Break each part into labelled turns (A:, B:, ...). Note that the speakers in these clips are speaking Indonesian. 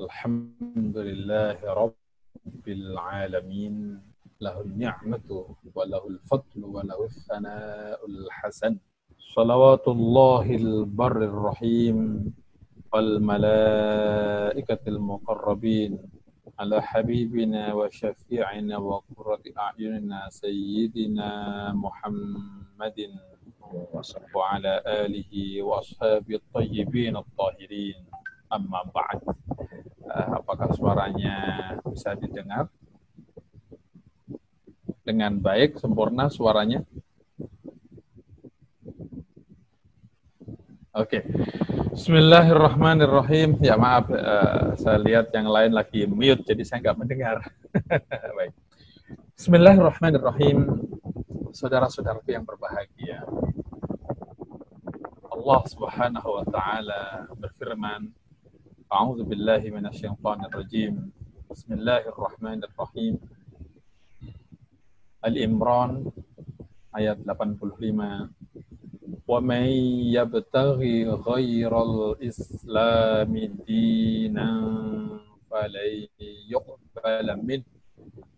A: Alhamdulillahi Rabbil Alamin. Lahul ni'matu wa lahul fadlu wa lahul thana'ul hasan. Salawatullahil barrir rahim wal malaikatil muqarrabin ala habibina wa syafi'ina wa qurrati a'yunina sayyidina Muhammadin wa ala alihi wa ashabi at-tayyibin at-tahirin. Amma ba'd. Apakah suaranya bisa didengar dengan baik, sempurna suaranya? Oke. Bismillahirrahmanirrahim. Ya maaf, saya lihat yang lain lagi mute, jadi saya nggak mendengar. Baik. Bismillahirrahmanirrahim. Saudara-saudaraku yang berbahagia, Allah Subhanahu wa Ta'ala berfirman, A'udzu billahi minasyaitonir rajim. Bismillahirrahmanirrahim. Al-Imran ayat 85. Wa may yabtaghi ghairal islami dinan falan yuqbala min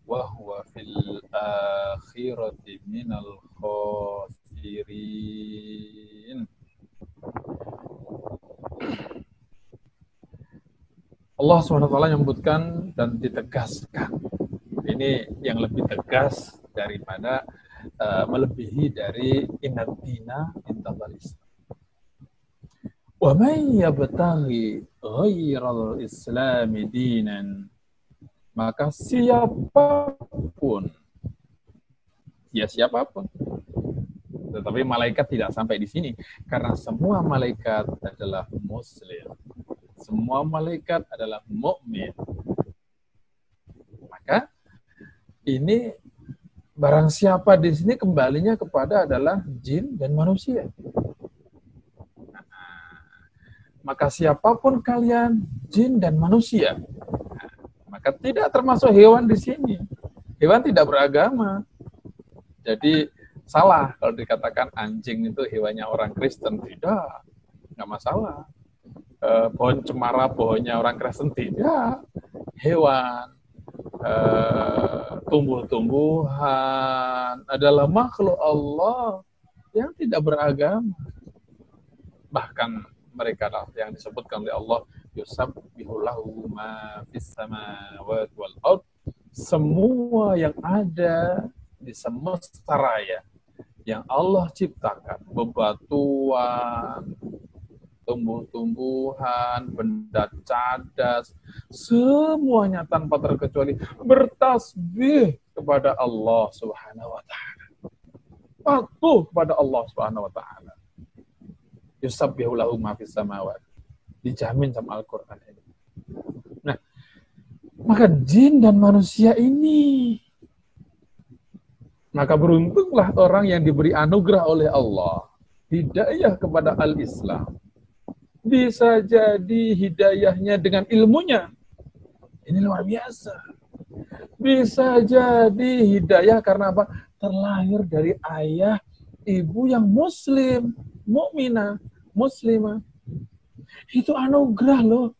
A: wa huwa fil akhirati minal khasirin. Allah SWT menyebutkan dan ditegaskan. Ini yang lebih tegas daripada melebihi dari inna dina indallal Islam. Wa may yabtaghi ghairal islami dinan, maka siapapun, ya siapapun. Tetapi malaikat tidak sampai di sini karena semua malaikat adalah muslim. Semua malaikat adalah mukmin. Maka ini barang siapa di sini kembalinya kepada adalah jin dan manusia. Maka siapapun kalian, jin dan manusia, maka tidak termasuk hewan di sini. Hewan tidak beragama. Jadi salah kalau dikatakan anjing itu hewannya orang Kristen. Tidak, nggak masalah. Pohon cemara pohonnya orang Kristen, tidak. Hewan, tumbuh-tumbuhan adalah makhluk Allah yang tidak beragama. Bahkan mereka lah yang disebutkan oleh Allah, yusabbihu lahu ma fis samawati wal ard. Semua yang ada di semesta raya yang Allah ciptakan, bebatuan, tumbuh-tumbuhan, benda cadas, semuanya tanpa terkecuali bertasbih kepada Allah Subhanahu wa Ta'ala. Patuh kepada Allah Subhanahu wa Ta'ala. Yusabbihu lahu ma fis samawati. Dijamin sama Al-Qur'an ini. Nah, maka jin dan manusia ini, maka beruntunglah orang yang diberi anugerah oleh Allah hidayah kepada al-Islam. Bisa jadi hidayahnya dengan ilmunya. Ini luar biasa. Bisa jadi hidayah karena apa? Terlahir dari ayah, ibu yang muslim, mukminah, muslimah. Itu anugerah loh.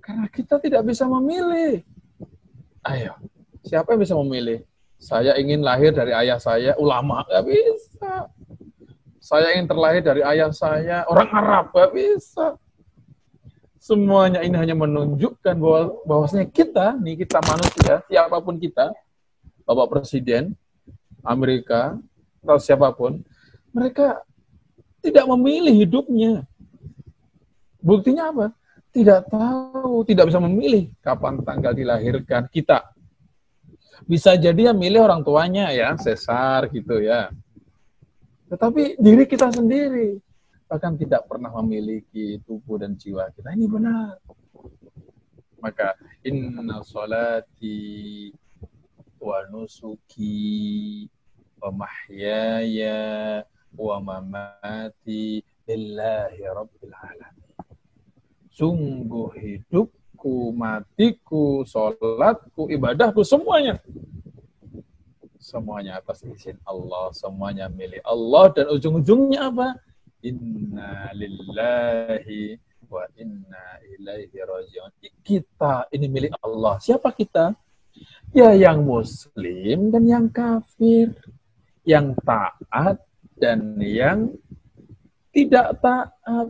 A: Karena kita tidak bisa memilih. Ayo, siapa yang bisa memilih? Saya ingin lahir dari ayah saya, ulama. Gak bisa. Saya ingin terlahir dari ayah saya, orang Arab, gak bisa. Semuanya ini hanya menunjukkan bahwasanya kita, nih kita manusia, siapapun kita, Bapak Presiden, Amerika, atau siapapun, mereka tidak memilih hidupnya. Buktinya apa? Tidak tahu, tidak bisa memilih kapan tanggal dilahirkan kita. Bisa jadi yang milih orang tuanya ya, sesar gitu ya. Tetapi diri kita sendiri bahkan tidak pernah memiliki tubuh dan jiwa kita. Ini benar. Maka inna sholati wa nusuki wa mahyaya wa mamati lillahi rabbil alamin. Sungguh hidupku, matiku, sholatku, ibadahku, semuanya atas izin Allah, semuanya milik Allah, dan ujung-ujungnya apa? Inna lillahi wa inna ilaihi raji'un. Kita ini milik Allah. Siapa kita? Ya yang muslim dan yang kafir, yang taat dan yang tidak taat,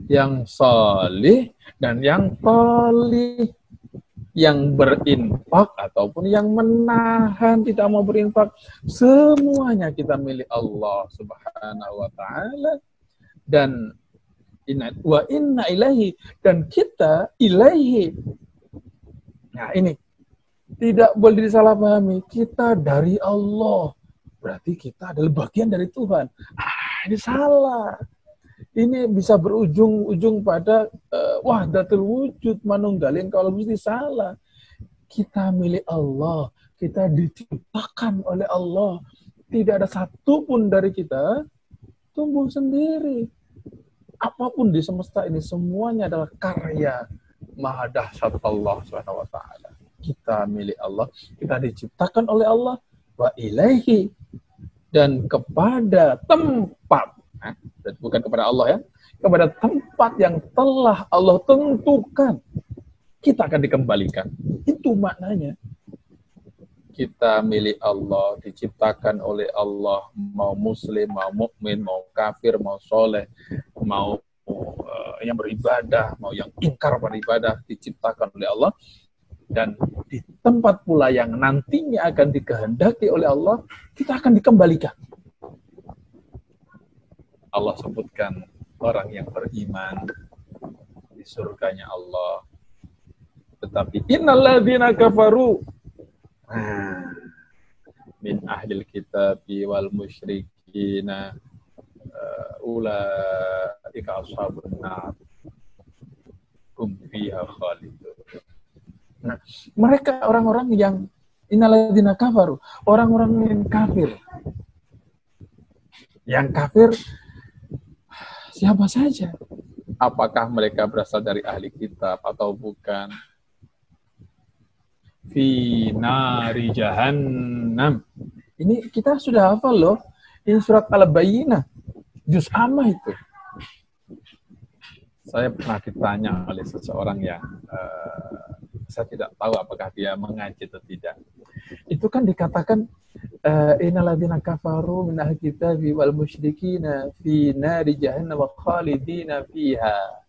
A: yang salih dan yang thalih, yang berinfak ataupun yang menahan tidak mau berinfak, semuanya kita milik Allah Subhanahu wa taala. Dan wa inna ilaihi, dan kita ilaihi. Nah, ini tidak boleh disalahpahami. Kita dari Allah, berarti kita adalah bagian dari Tuhan. Ini salah. Ini bisa berujung pada wahdatul wujud, manunggalin, kalau mesti salah. Kita milik Allah, kita diciptakan oleh Allah. Tidak ada satupun dari kita tumbuh sendiri. Apapun di semesta ini semuanya adalah karya Maha Dahsyat Allah Subhanahu wa taala. Kita milik Allah, kita diciptakan oleh Allah, wa ilaihi, dan kepada tempat, bukan kepada Allah ya, kepada tempat yang telah Allah tentukan kita akan dikembalikan. Itu maknanya. Kita milik Allah, diciptakan oleh Allah, mau muslim, mau mukmin, mau kafir, mau soleh, mau yang beribadah, mau yang ingkar pada ibadah, diciptakan oleh Allah. Dan di tempat pula yang nantinya akan dikehendaki oleh Allah, kita akan dikembalikan. Allah sebutkan orang yang beriman di surganya Allah. Tetapi innalladzina kafaru min ahlil kitabi wal musyrikina ulaika ashabun nar hum fiha khalidun. Nah, mereka orang-orang yang innalladzina kafaru, orang-orang yang kafir. Yang kafir siapa saja? Apakah mereka berasal dari ahli kitab atau bukan? Fi nari jahannam. Ini kita sudah hafal loh. Ini surat Al-Bayyinah. Juz amma itu. Saya pernah ditanya oleh seseorang yang saya tidak tahu apakah dia mengaji atau tidak. Itu kan dikatakan innalladzina kafaru min ahli kitabi wal musyrikina fi nari jahannam khalidina fiha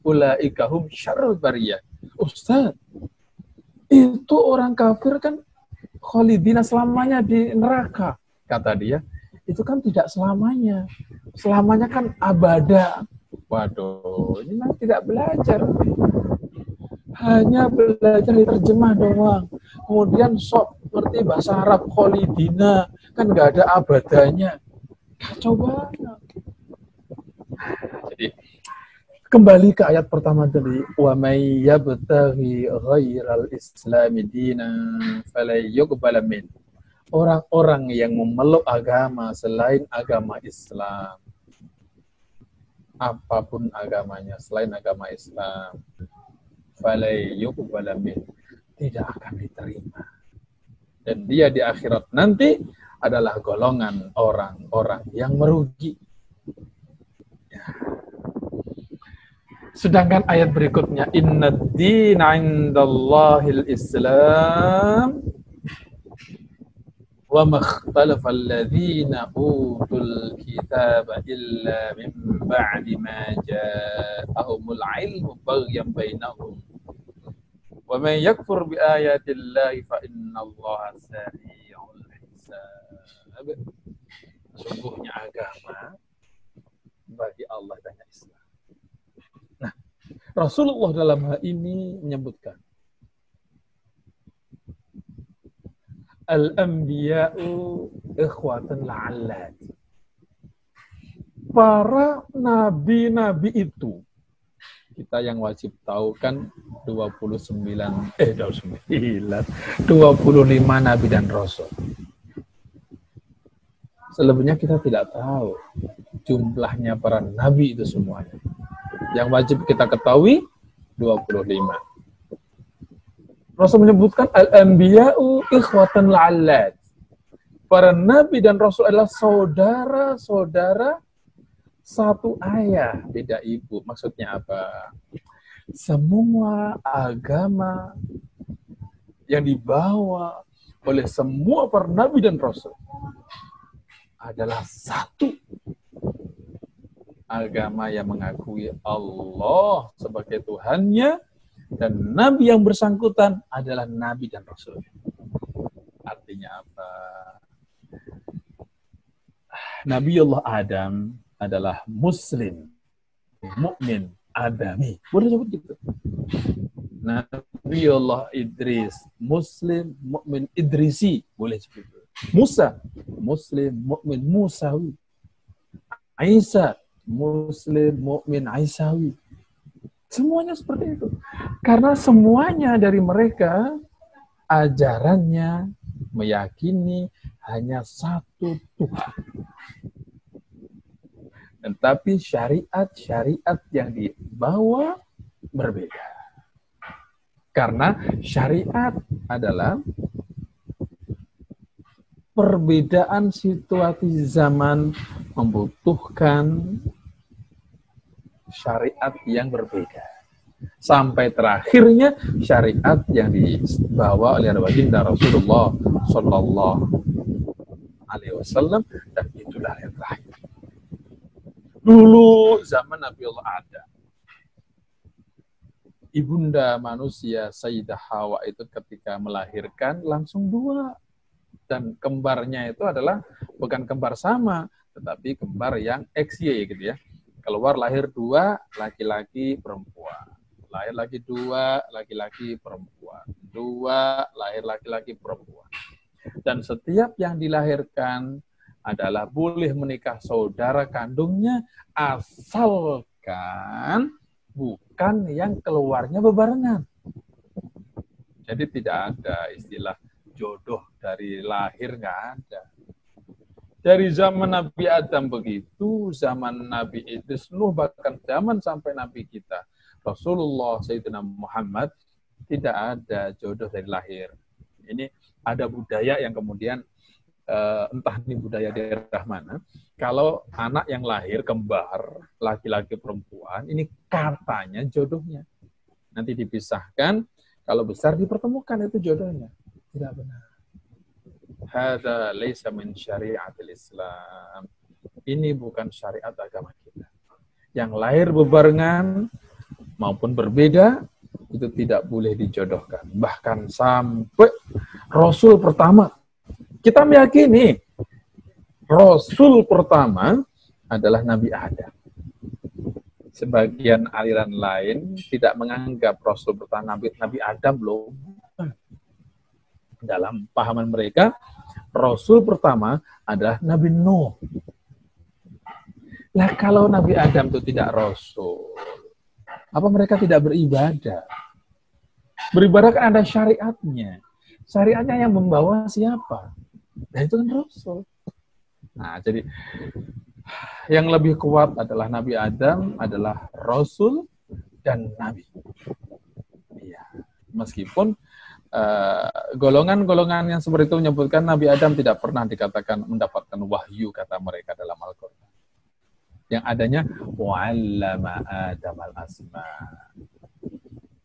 A: ulaika hum syarrul bariyah. Ustaz, itu orang kafir kan khalidina, selamanya di neraka, kata dia. Itu kan tidak selamanya. Selamanya kan abada. Waduh, ini memang tidak belajar. Hanya belajar diterjemah doang. Kemudian sok ngerti bahasa Arab khalidina, kan nggak ada abadanya. Kacau banget. Jadi kembali ke ayat pertama tadi, wa may yabtaghi ghairal islami dinan falay yuqbal min. Orang-orang yang memeluk agama selain agama Islam, apapun agamanya selain agama Islam, falay yuqbal min, tidak akan diterima. Dan dia di akhirat nanti adalah golongan orang-orang yang merugi. Sedangkan ayat berikutnya, innad-dina 'indallahil Islam wa makhtalafal ladzina utul kitaba illa min ba'di ma ja'ahumul 'ilmu baghyan bainahum wa man yakfur bi ayatillahi fa innallaha sari'ul hisab. Sungguhnya agama bagi Allah dan Islam. Rasulullah dalam hal ini menyebutkan al-anbiya'u ikhwatan la'allat. Para nabi-nabi itu, kita yang wajib tahu kan 25 nabi dan rasul. Selebihnya kita tidak tahu jumlahnya para nabi itu semuanya. Yang wajib kita ketahui 25. Rasul menyebutkan al-anbiya'u ikhwatan la'allat. Para nabi dan rasul adalah saudara-saudara Satu ayah, beda ibu. Maksudnya apa? Semua agama yang dibawa oleh semua para nabi dan rasul adalah satu agama yang mengakui Allah sebagai Tuhannya, dan nabi yang bersangkutan adalah nabi dan rasul. Artinya apa? Nabiullah Adam adalah muslim, mukmin, adami. Boleh sebut gitu. Nabiullah Idris, muslim, mukmin, idrisi. Boleh sebut gitu. Musa, muslim, mukmin, musawi. Isa, muslim, mukmin, Aisawi. Semuanya seperti itu. Karena semuanya dari mereka ajarannya meyakini hanya satu Tuhan. Tetapi syariat-syariat yang dibawa berbeda. Karena syariat adalah perbedaan situasi zaman membutuhkan syariat yang berbeda. Sampai terakhirnya syariat yang dibawa oleh baginda Rasulullah Sallallahu Alaihi Wasallam, dan itulah yang terakhir. Dulu zaman Nabiullah Adam, ibunda manusia Sayyidah Hawa itu ketika melahirkan langsung dua. Dan kembarnya itu adalah bukan kembar sama, tetapi kembar yang XY gitu ya. Keluar lahir dua, laki-laki perempuan. Lahir lagi dua, laki-laki perempuan. Dua, lahir laki-laki perempuan. Dan setiap yang dilahirkan adalah boleh menikah saudara kandungnya, asalkan bukan yang keluarnya bebarengan. Jadi tidak ada istilah jodoh dari lahir, nggak ada. Dari zaman Nabi Adam begitu, zaman Nabi Idris, Nuh, bahkan zaman sampai Nabi kita Rasulullah Sayyidina Muhammad, tidak ada jodoh dari lahir. Ini ada budaya yang kemudian entah ini budaya daerah mana, kalau anak yang lahir kembar, laki-laki perempuan, ini katanya jodohnya. Nanti dipisahkan, kalau besar dipertemukan, itu jodohnya. Tidak benar. Hada laisa min syariatil Islam. Ini bukan syariat agama kita. Yang lahir bebarengan maupun berbeda, itu tidak boleh dijodohkan. Bahkan sampai Rasul pertama, kita meyakini Rasul pertama adalah Nabi Adam. Sebagian aliran lain tidak menganggap Rasul pertama Nabi Adam loh. Dalam pahaman mereka, Rasul pertama adalah Nabi Nuh. Nah, kalau Nabi Adam itu tidak Rasul, apa mereka tidak beribadah? Beribadah kan ada syariatnya. Syariatnya yang membawa siapa? Nah, itu kan Rasul. Nah, jadi yang lebih kuat adalah Nabi Adam adalah Rasul dan Nabi. Iya, meskipun golongan-golongan yang seperti itu menyebutkan Nabi Adam tidak pernah dikatakan mendapatkan wahyu, kata mereka dalam Al-Quran. Yang adanya wa'allama Adam al-asma.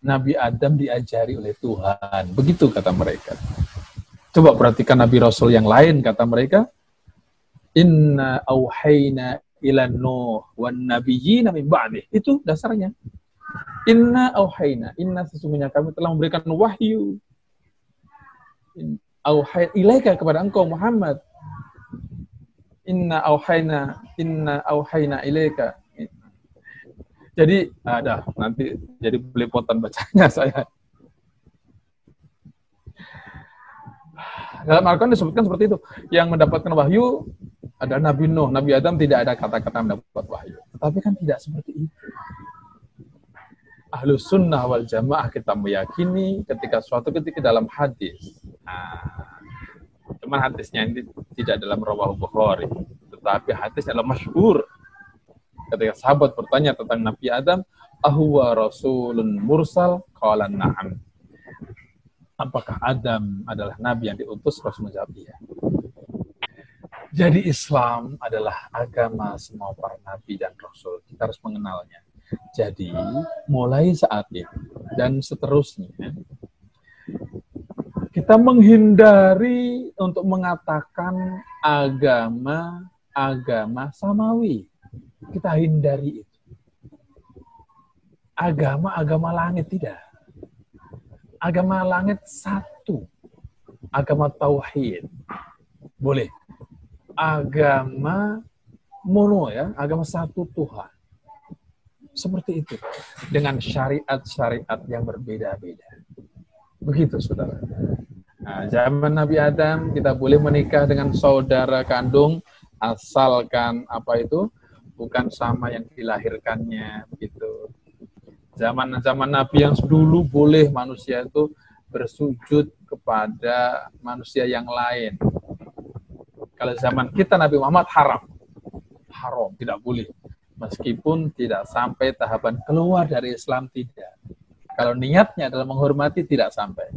A: Nabi Adam diajari oleh Tuhan. Begitu kata mereka. Coba perhatikan Nabi Rasul yang lain, kata mereka, inna auhayna ila Nuh wan nabiyyina min ba'dih. Itu dasarnya. Inna auhayna, inna sesungguhnya kami telah memberikan wahyu. Auhayna ilaika kepada engkau Muhammad. Inna auhayna ilaika. Jadi ada nanti jadi belepotan bacanya saya. Dalam Al-Quran disebutkan seperti itu. Yang mendapatkan wahyu ada Nabi Nuh, Nabi Adam tidak ada kata-kata mendapat wahyu. Tapi kan tidak seperti itu. Ahlus sunnah wal jamaah kita meyakini ketika suatu ketika dalam hadis. Cuman hadisnya ini tidak dalam Rawahul Bukhari, tetapi hadis adalah masyhur. Ketika sahabat bertanya tentang Nabi Adam, ahuwa rasulun mursal? Qala na'am. Apakah Adam adalah nabi yang diutus? Rasul menjawab iya. Jadi Islam adalah agama semua para nabi dan rasul. Kita harus mengenalnya. Jadi mulai saat ini dan seterusnya, kita menghindari untuk mengatakan agama samawi. Kita hindari itu. Agama langit tidak. Agama langit satu. Agama tauhid. Boleh. Agama mono ya, agama satu Tuhan. Seperti itu. Dengan syariat-syariat yang berbeda-beda. Begitu, saudara. Nah, zaman Nabi Adam kita boleh menikah dengan saudara kandung asalkan apa itu bukan sama yang dilahirkannya, begitu. Zaman Nabi yang dulu boleh manusia itu bersujud kepada manusia yang lain. Kalau zaman kita Nabi Muhammad haram, tidak boleh. Meskipun tidak sampai tahapan keluar dari Islam, tidak. Kalau niatnya adalah menghormati, tidak sampai.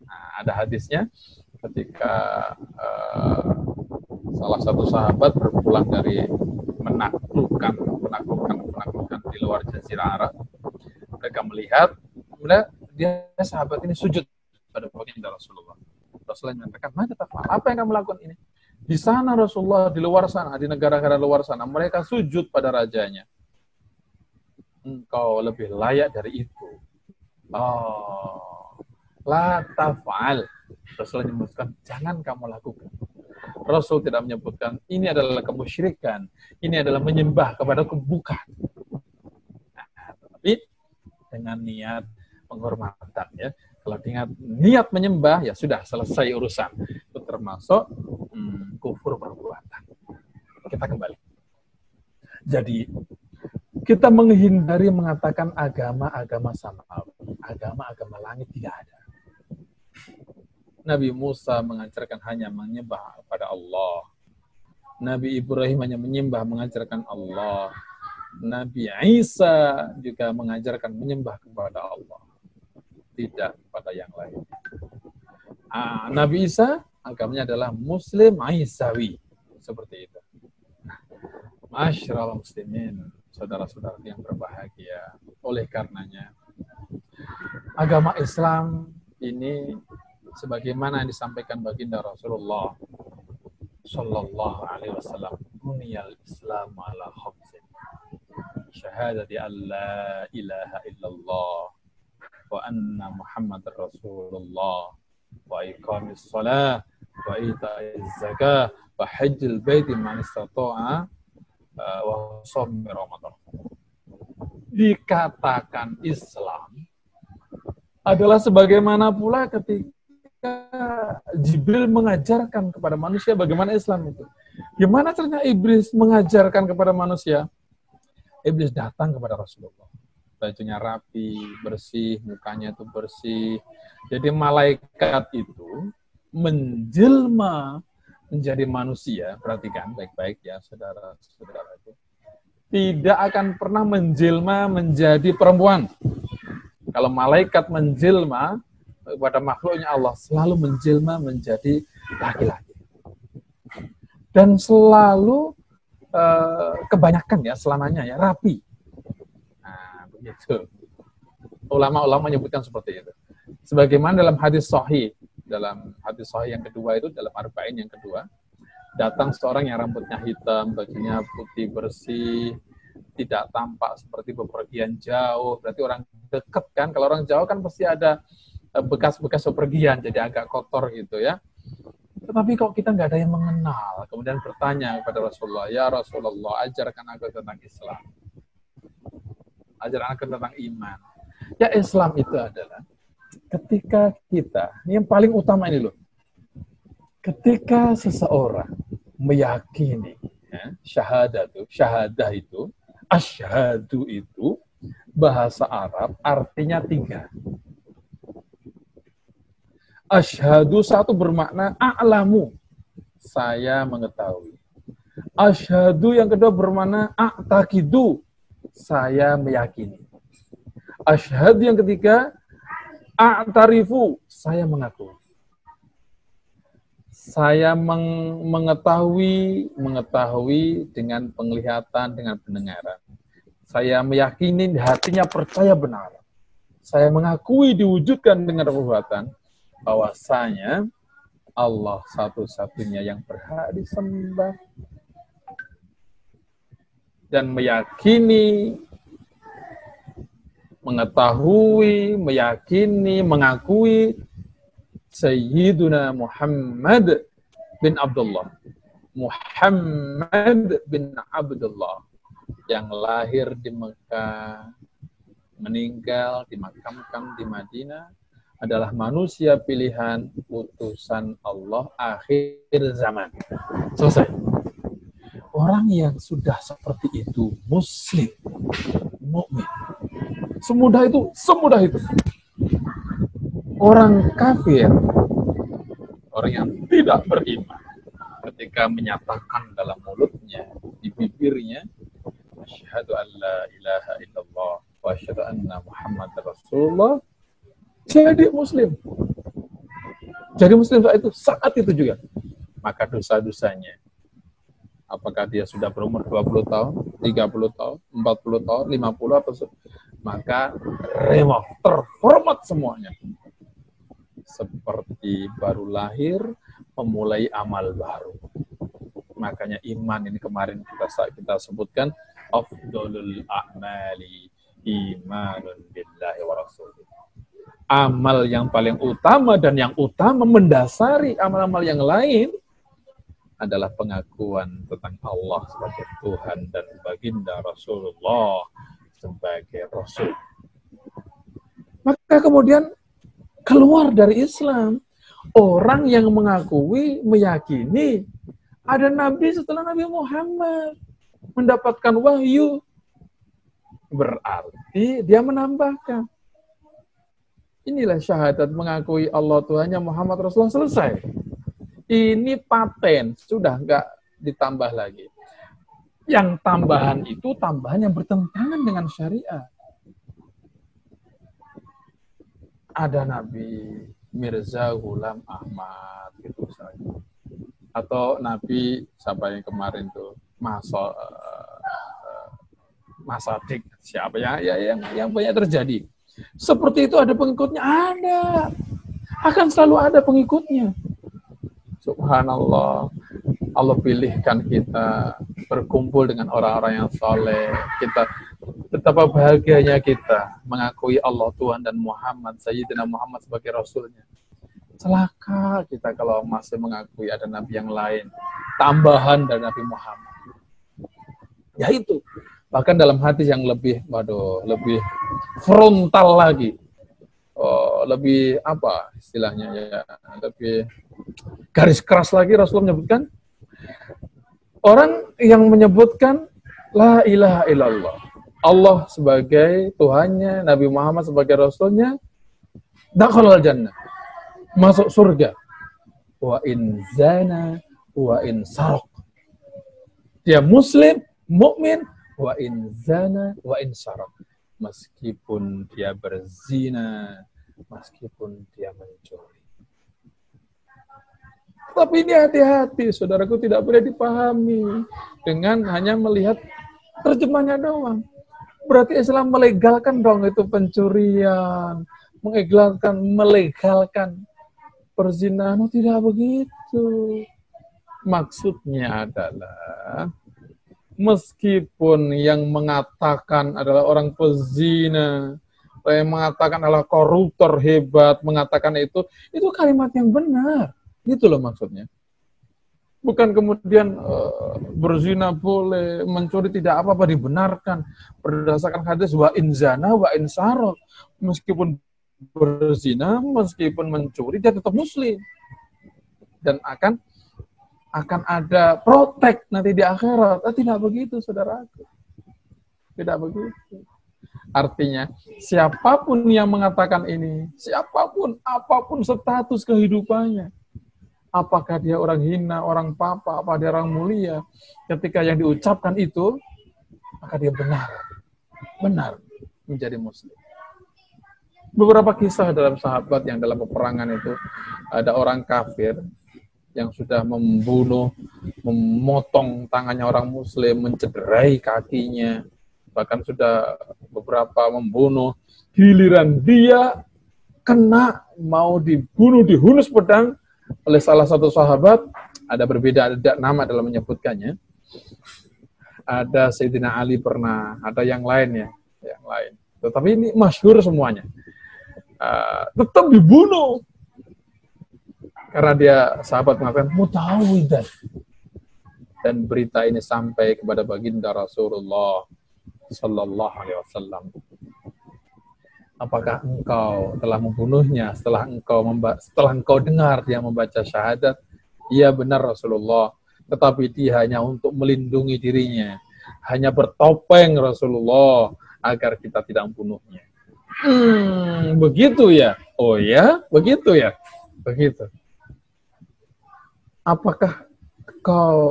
A: Nah, ada hadisnya ketika salah satu sahabat berpulang dari menaklukkan di luar Jazirah Arab. Mereka melihat, kemudian dia sahabat ini sujud pada baginda Rasulullah. Rasulullah mengatakan, apa yang kamu lakukan ini? Di sana Rasulullah, di luar sana, di negara-negara luar sana, mereka sujud pada rajanya. Engkau lebih layak dari itu. Oh, la taf'al. Rasulullah menyebutkan, jangan kamu lakukan. Rasul tidak menyebutkan, ini adalah kemusyrikan, ini adalah menyembah kepada bukan. Nah, tapi dengan niat penghormatan ya. Kalau niat menyembah, ya sudah selesai urusan. Itu termasuk kufur perbuatan. Kita kembali. Jadi, kita menghindari mengatakan agama-agama samawi. Agama-agama langit tidak ada. Nabi Musa mengajarkan hanya menyembah kepada Allah. Nabi Ibrahim hanya menyembah mengajarkan Allah. Nabi Isa juga mengajarkan menyembah kepada Allah. Tidak kepada yang lain. Nabi Isa agamanya adalah Muslim Aisawi. Seperti itu. Masyarul muslimin, saudara-saudara yang berbahagia. Oleh karenanya, agama Islam ini sebagaimana yang disampaikan baginda Rasulullah sallallahu alaihi wasallam, buniyal Islam ala khamsin. Syahadati an la ilaha illallah wa anna Muhammadar Rasulullah wa iqamis shalah wa ita'iz zakah wa hajjil baiti man istata'a wa shaum Ramadan. Dikatakan Islam adalah sebagaimana pula ketika Jibril mengajarkan kepada manusia bagaimana Islam itu. Gimana caranya Iblis mengajarkan kepada manusia? Iblis datang kepada Rasulullah. Bajunya rapi, bersih, mukanya itu bersih. Jadi malaikat itu menjelma menjadi manusia. Perhatikan baik-baik ya saudara-saudara itu. Tidak akan pernah menjelma menjadi perempuan. Kalau malaikat menjelma pada makhluknya Allah, selalu menjelma menjadi laki-laki. Dan selalu kebanyakan ya, selamanya ya, rapi. Begitu. Ulama-ulama menyebutkan seperti itu. Sebagaimana dalam hadis sahih yang kedua itu, dalam arba'in yang kedua, datang seorang yang rambutnya hitam, bajunya putih bersih, tidak tampak seperti bepergian jauh. Berarti orang dekat kan, kalau orang jauh kan pasti ada bekas-bekas bepergian, jadi agak kotor gitu ya. Tetapi kok kita nggak ada yang mengenal, kemudian bertanya kepada Rasulullah, ya Rasulullah, ajarkan aku tentang Islam. Ajaran tentang iman. Ya, Islam itu adalah ketika kita, ini yang paling utama ini loh, ketika seseorang meyakini ya, syahadah itu, asyhadu itu, bahasa Arab artinya 3. Asyhadu satu bermakna a'lamu, saya mengetahui. Asyhadu yang kedua bermakna a'taqidu, saya meyakini. Asyhadu yang ketiga, a'tarifu, saya mengaku. Saya mengetahui dengan penglihatan, dengan pendengaran. Saya meyakini hatinya percaya benar. Saya mengakui diwujudkan dengan perbuatan bahwasanya Allah satu-satunya yang berhak disembah. Dan meyakini, mengetahui, meyakini, mengakui Sayyiduna Muhammad bin Abdullah. Muhammad bin Abdullah yang lahir di Mekah, meninggal, dimakamkan di Madinah, adalah manusia pilihan utusan Allah akhir zaman. Selesai. Orang yang sudah seperti itu, muslim, mukmin. Semudah itu. Orang kafir, orang yang tidak beriman, ketika menyatakan dalam mulutnya, di bibirnya, asyhadu an la ilaha illallah wa asyhadu anna Muhammadar Rasulullah, jadi muslim. Jadi muslim saat itu juga. Maka dosa-dosanya, apakah dia sudah berumur 20 tahun, 30 tahun, 40 tahun, 50 atau maka remove, terhormat semuanya. Seperti baru lahir, memulai amal baru. Makanya iman ini kemarin kita sebutkan, afdalul a'mali imanun billahi wa rasulih. Amal yang paling utama dan yang utama mendasari amal-amal yang lain adalah pengakuan tentang Allah sebagai Tuhan dan baginda Rasulullah sebagai Rasul. Maka kemudian keluar dari Islam orang yang mengakui, meyakini ada Nabi setelah Nabi Muhammad, mendapatkan wahyu, berarti dia menambahkan. Inilah syahadat mengakui Allah Tuhannya, Muhammad Rasulullah, selesai. Ini paten, sudah nggak ditambah lagi. Yang tambahan itu tambahan yang bertentangan dengan syariat. Ada Nabi Mirza Ghulam Ahmad gitu misalnya. Atau Nabi siapa yang kemarin tuh Masadik, siapa yang banyak terjadi. Seperti itu ada pengikutnya, ada. Akan selalu ada pengikutnya. Subhanallah. Allah pilihkan kita berkumpul dengan orang-orang yang soleh. Betapa bahagianya kita mengakui Allah Tuhan dan Muhammad, Sayyidina Muhammad sebagai Rasulnya. Celaka kita kalau masih mengakui ada Nabi yang lain, tambahan dari Nabi Muhammad. Ya itu. Bahkan dalam hadis yang lebih frontal lagi. Lebih apa istilahnya ya, lebih garis keras lagi Rasulullah menyebutkan, orang yang menyebutkan la ilaha illallah, Allah sebagai Tuhannya, Nabi Muhammad sebagai Rasulnya, dakhalal jannah, masuk surga. Wa in zana wa in saraq, dia muslim, mukmin, wa in zana wa in saraq, meskipun dia berzina, meskipun dia mencuri. Tapi ini hati-hati, saudaraku, tidak boleh dipahami dengan hanya melihat terjemahnya doang. Berarti Islam melegalkan dong itu pencurian, melegalkan perzinahan. Oh, tidak begitu. Maksudnya adalah meskipun yang mengatakan adalah orang pezina, yang mengatakan adalah koruptor hebat, mengatakan itu kalimat yang benar. Gitu loh maksudnya. Bukan kemudian berzina boleh, mencuri tidak apa-apa, dibenarkan. Berdasarkan hadis wa in zana wa in saraq. Meskipun berzina, meskipun mencuri, dia tetap muslim. Dan akan ada protek nanti di akhirat. Tidak begitu, saudaraku. Tidak begitu. Artinya, siapapun yang mengatakan ini, siapapun, apapun status kehidupannya, apakah dia orang hina, orang papa, apa dia orang mulia, ketika yang diucapkan itu, maka dia benar menjadi muslim. Beberapa kisah dalam sahabat yang dalam peperangan itu, ada orang kafir yang sudah memotong tangannya orang muslim, mencederai kakinya, bahkan sudah beberapa membunuh. Giliran dia kena mau dibunuh, dihunus pedang oleh salah satu sahabat, ada berbeda nama dalam menyebutkannya. Ada Sayyidina Ali pernah, ada yang lain ya, yang lain. Tetapi ini masyhur semuanya. Tetap dibunuh. Karena dia sahabat mengatakan muta'awwidzan. Dan berita ini sampai kepada baginda Rasulullah sallallahu alaihi wasallam. Apakah engkau telah membunuhnya setelah engkau dengar dia membaca syahadat? Iya benar Rasulullah, tetapi dia hanya untuk melindungi dirinya. Hanya bertopeng Rasulullah agar kita tidak membunuhnya. Begitu ya? Oh ya, begitu ya? Begitu. Apakah kau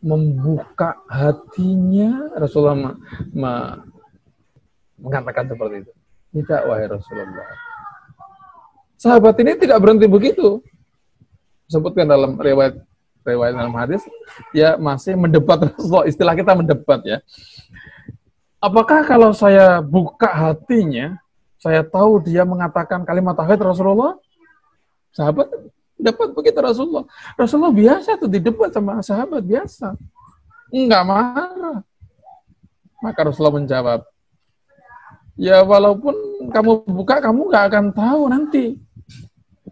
A: membuka hatinya? Rasulullah mengatakan seperti itu. Tidak, wahai Rasulullah. Sahabat ini tidak berhenti begitu. Disebutkan dalam riwayat dalam hadis, ya masih mendebat Rasulullah. Istilah kita mendebat ya. Apakah kalau saya buka hatinya, saya tahu dia mengatakan kalimat tauhid Rasulullah? Sahabat dapat begitu Rasulullah. Rasulullah biasa tuh didebat sama sahabat biasa. Enggak marah. Maka Rasulullah menjawab, ya walaupun kamu buka, kamu nggak akan tahu nanti.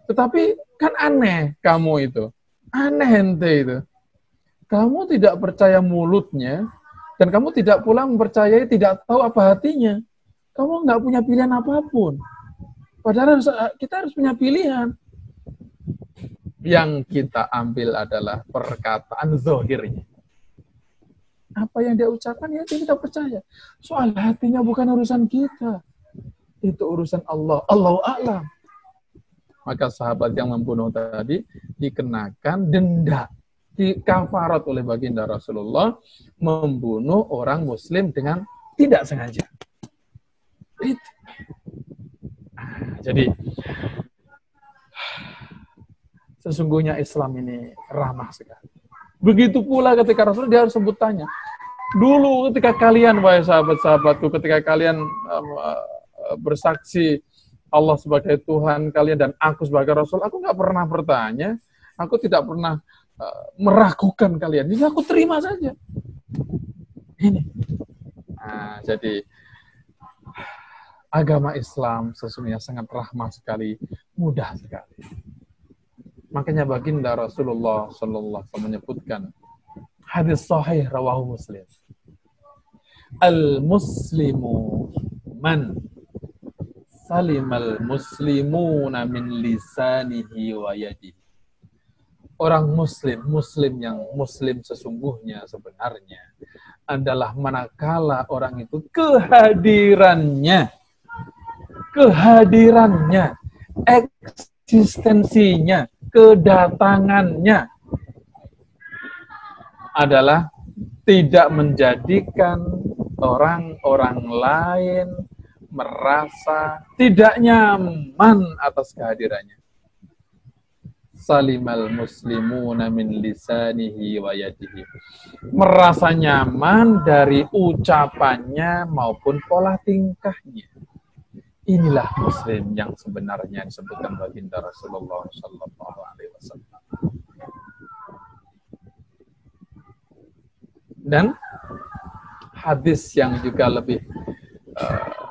A: Tetapi kan aneh kamu itu. Aneh ente itu. Kamu tidak percaya mulutnya, dan kamu tidak pula mempercayai, tidak tahu apa hatinya. Kamu nggak punya pilihan apapun. Padahal kita harus punya pilihan. Yang kita ambil adalah perkataan zahirnya. Apa yang dia ucapkan, ya kita percaya. Soal hatinya bukan urusan kita. Itu urusan Allah. Allahu a'lam. Maka sahabat yang membunuh tadi dikenakan denda. Dikafarat oleh baginda Rasulullah membunuh orang muslim dengan tidak sengaja. Itu. Jadi sesungguhnya Islam ini ramah sekali. Begitu pula ketika Rasul dia harus sebut tanya. Dulu ketika kalian, wahai sahabat-sahabatku, ketika kalian bersaksi Allah sebagai Tuhan kalian dan aku sebagai Rasul, aku nggak pernah bertanya, aku tidak pernah meragukan kalian. Jadi aku terima saja. Ini. Nah, jadi agama Islam sesungguhnya sangat rahmah sekali, mudah sekali. Makanya baginda Rasulullah sallallahu alaihi wasallam menyebutkan hadis sahih rawahu Muslim. Al-muslimu man salimal muslimuna min lisanihi wa yadihi. Orang muslim yang muslim sesungguhnya sebenarnya adalah manakala orang itu kehadirannya, eksistensinya, kedatangannya adalah tidak menjadikan orang-orang lain merasa tidak nyaman atas kehadirannya. Salimal muslimuna min lisanihi wa yadihi. Merasa nyaman dari ucapannya maupun pola tingkahnya. Inilah muslim yang sebenarnya disebutkan baginda Rasulullah sallallahu alaihi wasallam. Dan hadis yang juga lebih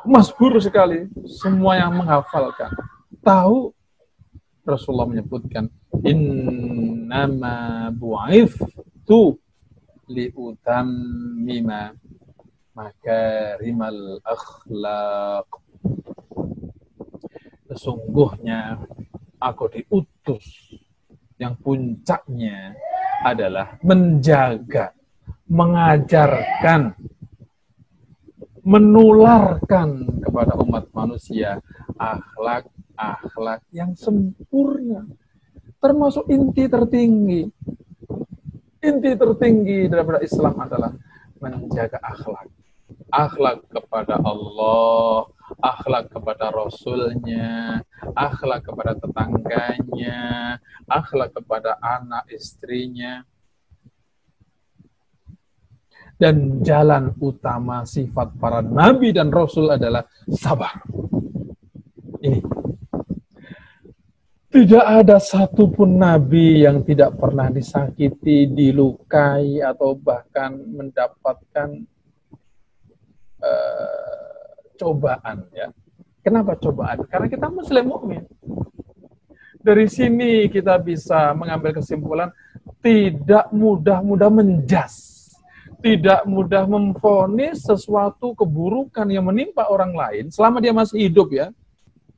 A: masyhur sekali, semua yang menghafalkan tahu, Rasulullah menyebutkan innama bu'ithtu liutammima makarimal akhlaq. Sesungguhnya aku diutus yang puncaknya adalah menjaga, mengajarkan, menularkan kepada umat manusia akhlak yang sempurna, termasuk inti tertinggi daripada Islam adalah menjaga akhlak kepada Allah, akhlak kepada Rasulnya, akhlak kepada tetangganya, akhlak kepada anak istrinya. Dan jalan utama sifat para nabi dan rasul adalah sabar. Ini. Tidak ada satupun nabi yang tidak pernah disakiti, dilukai, atau bahkan mendapatkan cobaan. Ya. Kenapa cobaan? Karena kita muslim mukmin. Dari sini kita bisa mengambil kesimpulan, tidak mudah-mudah menjas. Tidak mudah memvonis sesuatu keburukan yang menimpa orang lain selama dia masih hidup ya.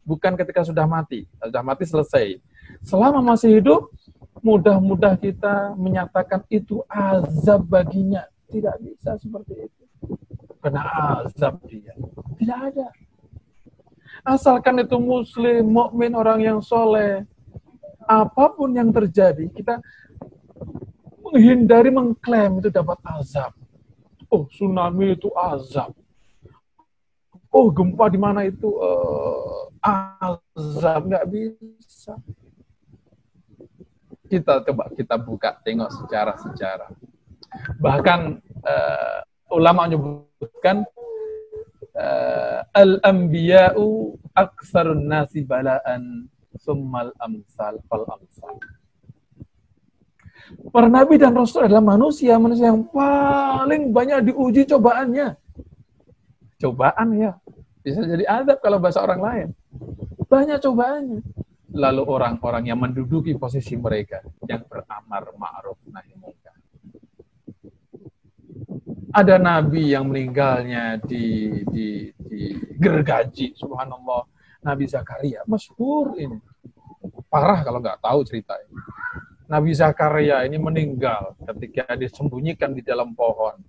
A: Bukan ketika sudah mati. Sudah mati selesai. Selama masih hidup, mudah-mudah kita menyatakan itu azab baginya. Tidak bisa seperti itu. Kena azab dia. Tidak ada. Asalkan itu muslim, mukmin, orang yang soleh. Apapun yang terjadi, kita menghindari mengklaim itu dapat azab. Oh, tsunami itu azab. Oh, gempa di mana itu azab. Nggak bisa. Kita buka, tengok sejarah-sejarah. Bahkan ulama menyebutkan al-anbiya'u aktsarun nasi bala'an summal amsal fal amsal. Para nabi dan rasul adalah manusia yang paling banyak diuji cobaannya. Cobaan ya, bisa jadi azab kalau bahasa orang lain. Banyak cobaannya. Lalu orang-orang yang menduduki posisi mereka, yang beramar ma'ruf nahi munkar. Ada nabi yang meninggalnya di gergaji, subhanallah. Nabi Zakaria, masyhur ini. Parah kalau nggak tahu cerita ini. Nabi Zakaria ini meninggal ketika disembunyikan di dalam pohon.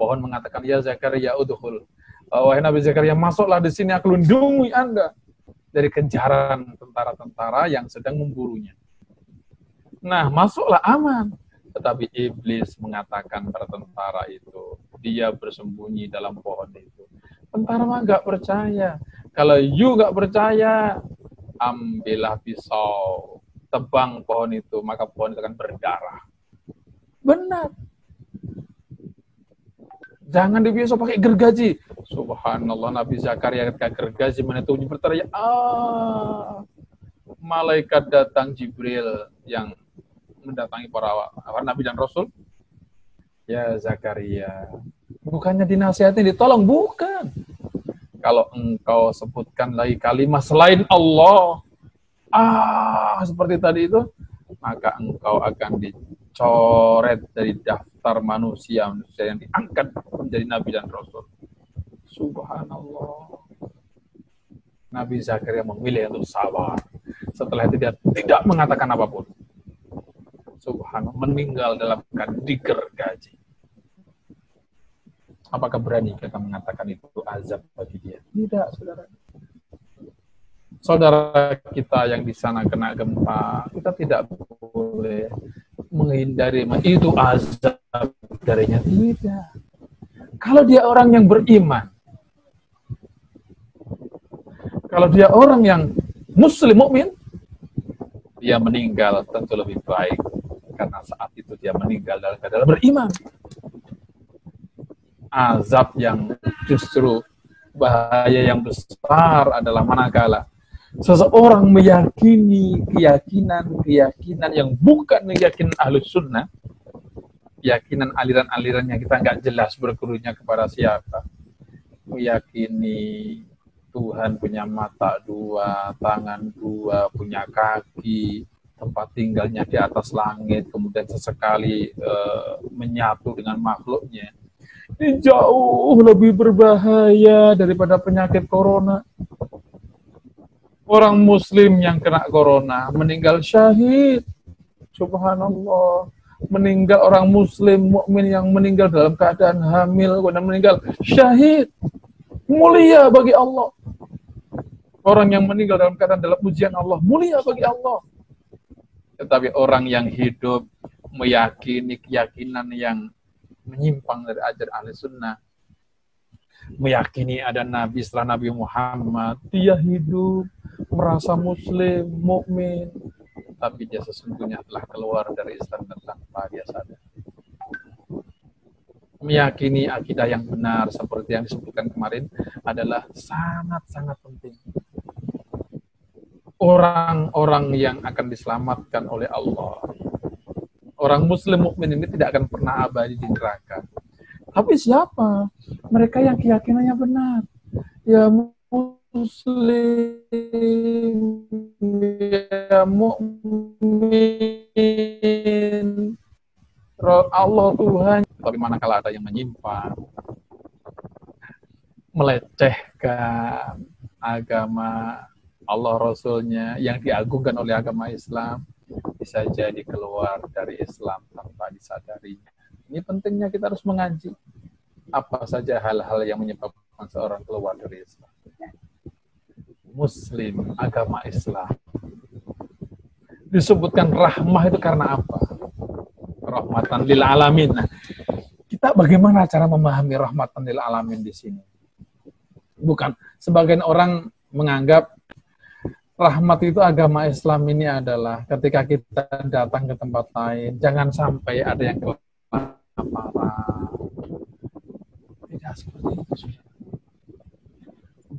A: Pohon mengatakan, ya Zakaria udkhul. Wahai Nabi Zakaria, masuklah di sini, aku lindungi Anda dari kejaran tentara-tentara yang sedang memburunya. Nah, masuklah aman. Tetapi iblis mengatakan pada tentara itu, dia bersembunyi dalam pohon itu. Tentara mah nggak percaya. Kalau you nggak percaya, ambillah pisau. Tebang pohon itu, maka pohon itu akan berdarah. Benar. Jangan dipisau pakai gergaji. Subhanallah, Nabi Zakaria ketika gergaji menentunya berteriak, malaikat datang Jibril yang mendatangi para nabi dan rasul. Ya Zakaria, bukannya dinasihatin, ditolong, bukan. Kalau engkau sebutkan lagi kalimat selain Allah, seperti tadi itu, maka engkau akan dicoret dari daftar manusia yang diangkat menjadi nabi dan rasul. Subhanallah. Nabi Zakaria memilih untuk sabar. Setelah itu dia tidak mengatakan apapun. Subhanallah, meninggal dalam keadaan digergaji. Apakah berani kita mengatakan itu azab bagi dia? Tidak, saudara. Saudara kita yang di sana kena gempa, kita tidak boleh menghindari itu azab darinya. Tidak. Kalau dia orang yang beriman, kalau dia orang yang muslim mukmin, dia meninggal tentu lebih baik karena saat itu dia meninggal dalam keadaan beriman. Azab yang justru bahaya yang besar adalah manakala seseorang meyakini keyakinan yang bukan keyakinan Ahlus Sunnah, keyakinan aliran-aliran yang kita nggak jelas bergurunya kepada siapa, meyakini Tuhan punya mata dua, tangan dua, punya kaki, tempat tinggalnya di atas langit, kemudian sesekali menyatu dengan makhluknya. Ini jauh lebih berbahaya daripada penyakit corona. Orang muslim yang kena corona meninggal syahid. Subhanallah. Meninggal orang muslim mukmin yang meninggal dalam keadaan hamil dan meninggal syahid. Mulia bagi Allah. Orang yang meninggal dalam keadaan dalam ujian Allah, mulia bagi Allah. Tetapi orang yang hidup meyakini keyakinan yang menyimpang dari ajaran Ahli Sunnah, meyakini ada nabi setelah Nabi Muhammad, dia hidup merasa muslim, mukmin, tapi dia sesungguhnya telah keluar dari Islam dan tanpa dia sadar. Meyakini akidah yang benar seperti yang disebutkan kemarin adalah sangat-sangat penting. Orang-orang yang akan diselamatkan oleh Allah, orang muslim mukmin ini tidak akan pernah abadi di neraka. Tapi siapa? Mereka yang keyakinannya benar. Ya muslim, ya mukmin, Allah Tuhan. Tapi manakala ada yang menyimpang, melecehkan agama Allah Rasulnya yang diagungkan oleh agama Islam, bisa jadi keluar dari Islam tanpa disadarinya. Ini pentingnya kita harus mengaji apa saja hal-hal yang menyebabkan seorang keluar dari Islam. Muslim, agama Islam. Disebutkan rahmah itu karena apa? Rahmatan lil alamin. Nah, kita bagaimana cara memahami rahmatan lil alamin di sini? Bukan, sebagian orang menganggap rahmat itu agama Islam ini adalah ketika kita datang ke tempat lain, jangan sampai ada yang kelaparan. Tidak seperti itu.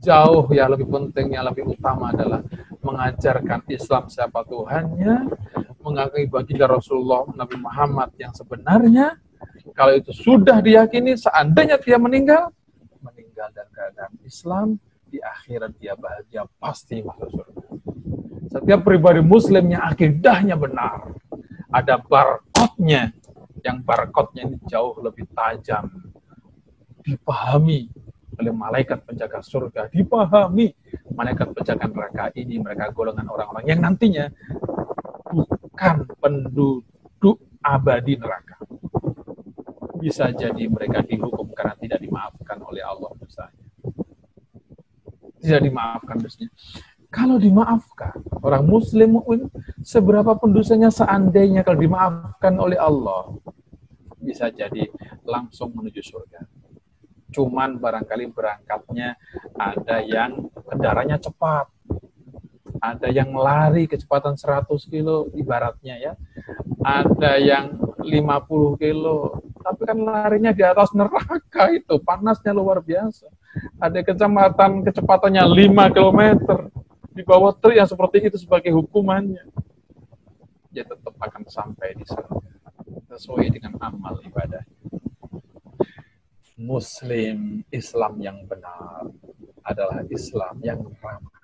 A: Jauh ya, lebih penting, yang lebih utama adalah mengajarkan Islam siapa Tuhannya, mengakui baginda Rasulullah Nabi Muhammad yang sebenarnya. Kalau itu sudah diyakini, seandainya dia meninggal dan keadaan Islam, di akhirat dia bahagia, pasti masuk surga. Setiap pribadi muslim yang akidahnya benar, ada barcode-nya, yang barcode-nya ini jauh lebih tajam, dipahami oleh malaikat penjaga surga, dipahami malaikat penjaga neraka. Ini mereka golongan orang-orang yang nantinya bukan penduduk abadi neraka. Bisa jadi mereka dihukum karena tidak dimaafkan oleh Allah dosanya. Tidak dimaafkan dosanya. Kalau dimaafkan, orang muslim mukmin seberapa pun dosanya, seandainya kalau dimaafkan oleh Allah, bisa jadi langsung menuju surga. Cuman barangkali berangkatnya ada yang kendaraannya cepat, ada yang lari kecepatan 100 kilo ibaratnya ya, ada yang 50 kilo, tapi kan larinya di atas neraka, itu panasnya luar biasa. Ada kecepatannya 5 km, di bawah truk yang seperti itu sebagai hukumannya. Dia tetap akan sampai di sana, sesuai dengan amal ibadah. Muslim, Islam yang benar adalah Islam yang ramah.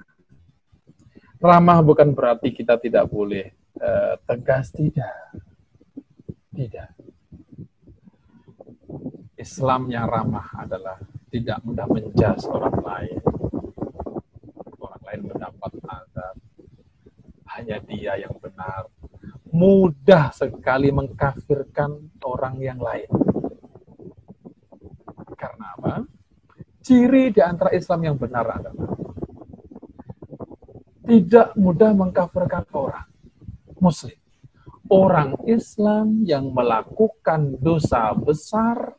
A: Ramah bukan berarti kita tidak boleh tegas, tidak. Tidak. Islam yang ramah adalah tidak mudah menjas orang lain. Orang lain mendapat azab, hanya dia yang benar. Mudah sekali mengkafirkan orang yang lain. Karena apa? Ciri di antara Islam yang benar adalah tidak mudah mengkafirkan orang Muslim. Orang Islam yang melakukan dosa besar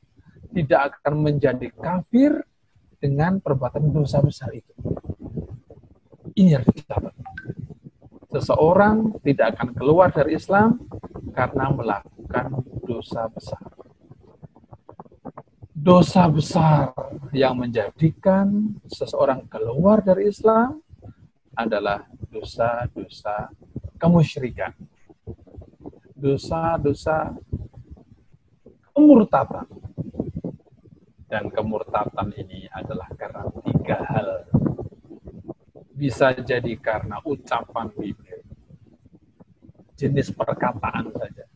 A: tidak akan menjadi kafir dengan perbuatan dosa besar itu. Ini harus dicatat. Seseorang tidak akan keluar dari Islam karena melakukan dosa besar. Dosa besar yang menjadikan seseorang keluar dari Islam adalah dosa-dosa kemusyrikan. Dosa-dosa kemurtatan. Dan kemurtatan ini adalah karena 3 hal. Bisa jadi karena ucapan bibir, jenis perkataan saja.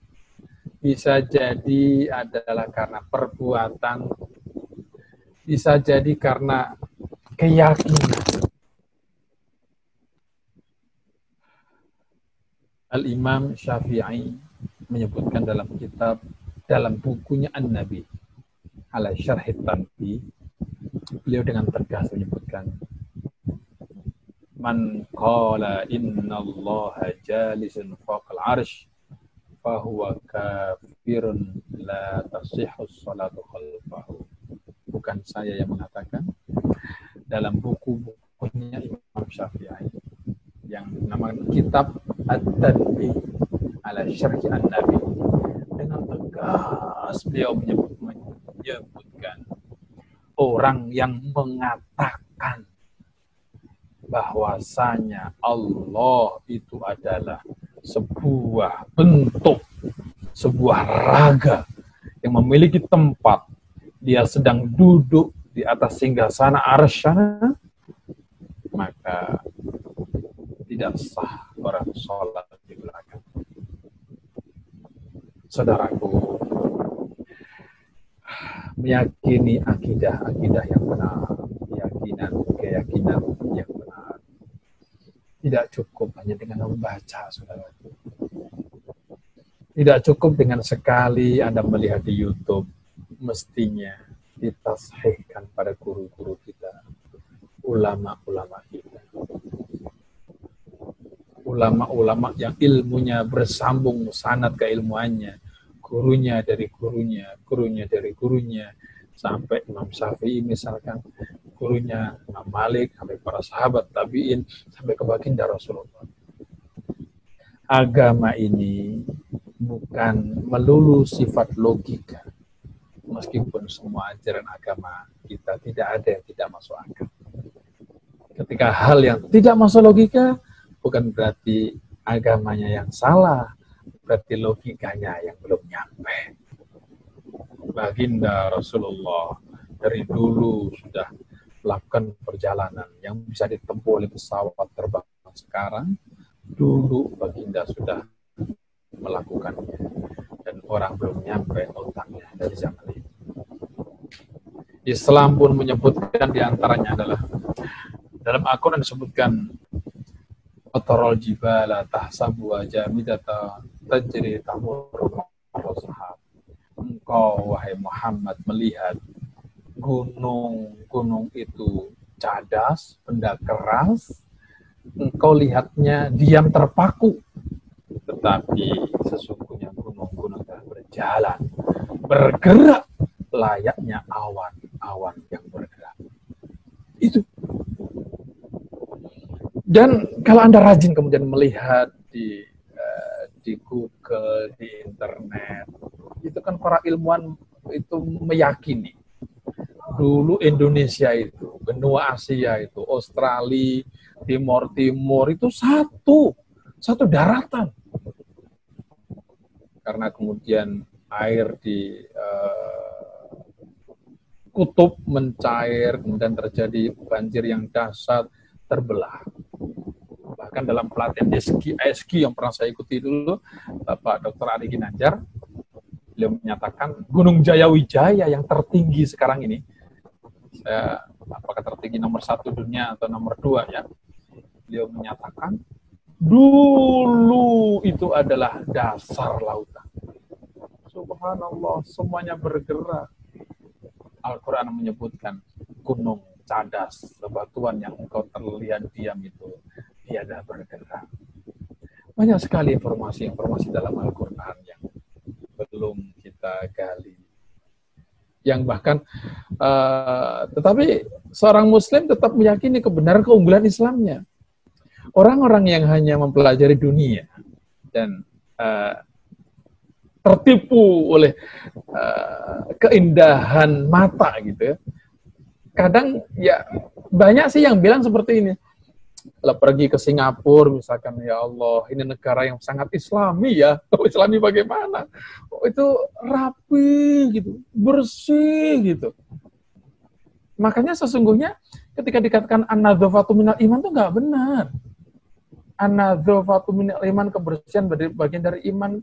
A: Bisa jadi adalah karena perbuatan. Bisa jadi karena keyakinan. Al-Imam Syafi'i menyebutkan dalam bukunya An-Nabi ala Syarhit Tanbih, beliau dengan tegas menyebutkan, man qala innallaha jalisun fawqal arsh fahuwa kafirun la tasihhu sholatu khalfahu. bukan saya yang mengatakan, dalam buku-bukunya Imam Syafi'i yang namanya Kitab At-Tanbih ala Syarhi An-Nabi, dengan tegas beliau menyebutkan orang yang mengatakan bahwasanya Allah itu adalah sebuah bentuk, sebuah raga yang memiliki tempat, dia sedang duduk di atas singgasana arsyana, maka tidak sah orang sholat di belakang. Saudaraku, meyakini akidah-akidah yang benar, keyakinan yang benar, tidak cukup hanya dengan membaca, saudaraku. Tidak cukup dengan sekali Anda melihat di YouTube, mestinya ditashihkan pada guru-guru kita, ulama-ulama kita. Ulama-ulama yang ilmunya bersambung sanad keilmuannya, gurunya dari gurunya, gurunya dari gurunya, sampai Imam Syafi'i misalkan, gurunya Imam Malik, sampai para sahabat tabi'in, sampai ke baginda Rasulullah. Agama ini bukan melulu sifat logika, meskipun semua ajaran agama kita tidak ada yang tidak masuk akal. Ketika hal yang tidak masuk logika, bukan berarti agamanya yang salah, berarti logikanya yang belum nyampe. Baginda Rasulullah dari dulu sudah melakukan perjalanan yang bisa ditempuh oleh pesawat terbang sekarang. Dulu baginda sudah melakukannya, dan orang belum nyampe otaknya dari zaman ini. Islam pun menyebutkan diantaranya adalah dalam Al-Quran disebutkan Atarol jibala tahsabu jamidata tajri tamurru marra. Engkau wahai Muhammad melihat gunung-gunung itu cadas, benda keras, engkau lihatnya diam terpaku, tetapi sesungguhnya gunung-gunung telah berjalan, bergerak layaknya awan-awan yang bergerak. Itu. Dan kalau Anda rajin kemudian melihat di Google, di internet, itu kan para ilmuwan itu meyakini dulu Indonesia itu, benua Asia itu, Australia, Timor itu satu daratan. Karena kemudian air di kutub mencair, kemudian terjadi banjir yang dahsyat, terbelah. Bahkan dalam pelatihan ESG yang pernah saya ikuti dulu, Bapak Dr. Ari Ginanjar, beliau menyatakan Gunung Jayawijaya yang tertinggi sekarang ini, apakah tertinggi nomor 1 dunia atau nomor 2 ya, beliau menyatakan dulu itu adalah dasar lautan. Subhanallah, semuanya bergerak. Al-Quran menyebutkan gunung cadas, bebatuan yang engkau terlihat diam itu tiada bergerak. Banyak sekali informasi-informasi dalam Al-Quran yang belum kita gali. Yang bahkan, tetapi seorang Muslim tetap meyakini kebenaran keunggulan Islamnya. Orang-orang yang hanya mempelajari dunia dan tertipu oleh keindahan mata gitu ya. Kadang ya banyak sih yang bilang seperti ini. Kalau pergi ke Singapura misalkan, ya Allah, ini negara yang sangat Islami ya. Oh, Islami bagaimana? Oh, itu rapi gitu, bersih gitu. Makanya sesungguhnya ketika dikatakan an-nadzafatu minal iman itu nggak benar. An-nadzafatu minal iman, kebersihan bagian dari iman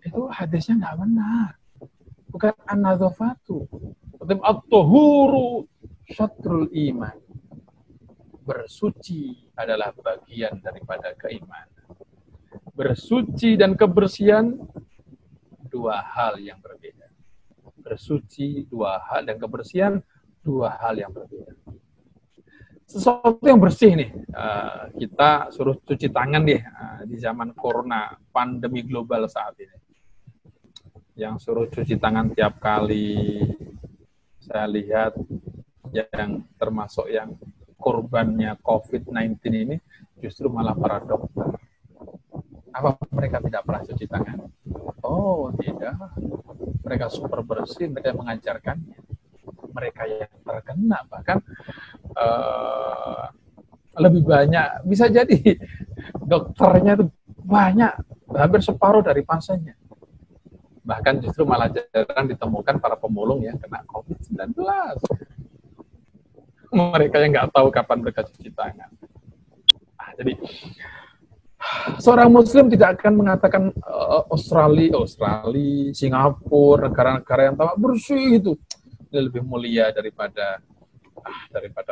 A: itu hadisnya nggak benar. Bukan an-nadzafatu. At-tuhuru syatrul iman. Bersuci adalah bagian daripada keimanan. Bersuci dan kebersihan dua hal yang berbeda. Bersuci dua hal dan kebersihan dua hal yang berbeda. Sesuatu yang bersih nih, kita suruh cuci tangan deh di zaman corona, pandemi global saat ini. Yang suruh cuci tangan tiap kali Saya lihat yang termasuk yang korbannya COVID-19 ini justru malah para dokter. Apa mereka tidak pernah cuci tangan? Oh, tidak. Mereka super bersih, mereka mengajarkannya. Mereka yang terkena bahkan lebih banyak, bisa jadi dokternya itu banyak, hampir separuh dari pasiennya. Bahkan justru malah jarang ditemukan para pemulung yang kena COVID-19. Mereka yang nggak tahu kapan mereka cuci tangan. Jadi seorang Muslim tidak akan mengatakan Australia, Singapura, negara-negara yang tampak bersih itu lebih mulia daripada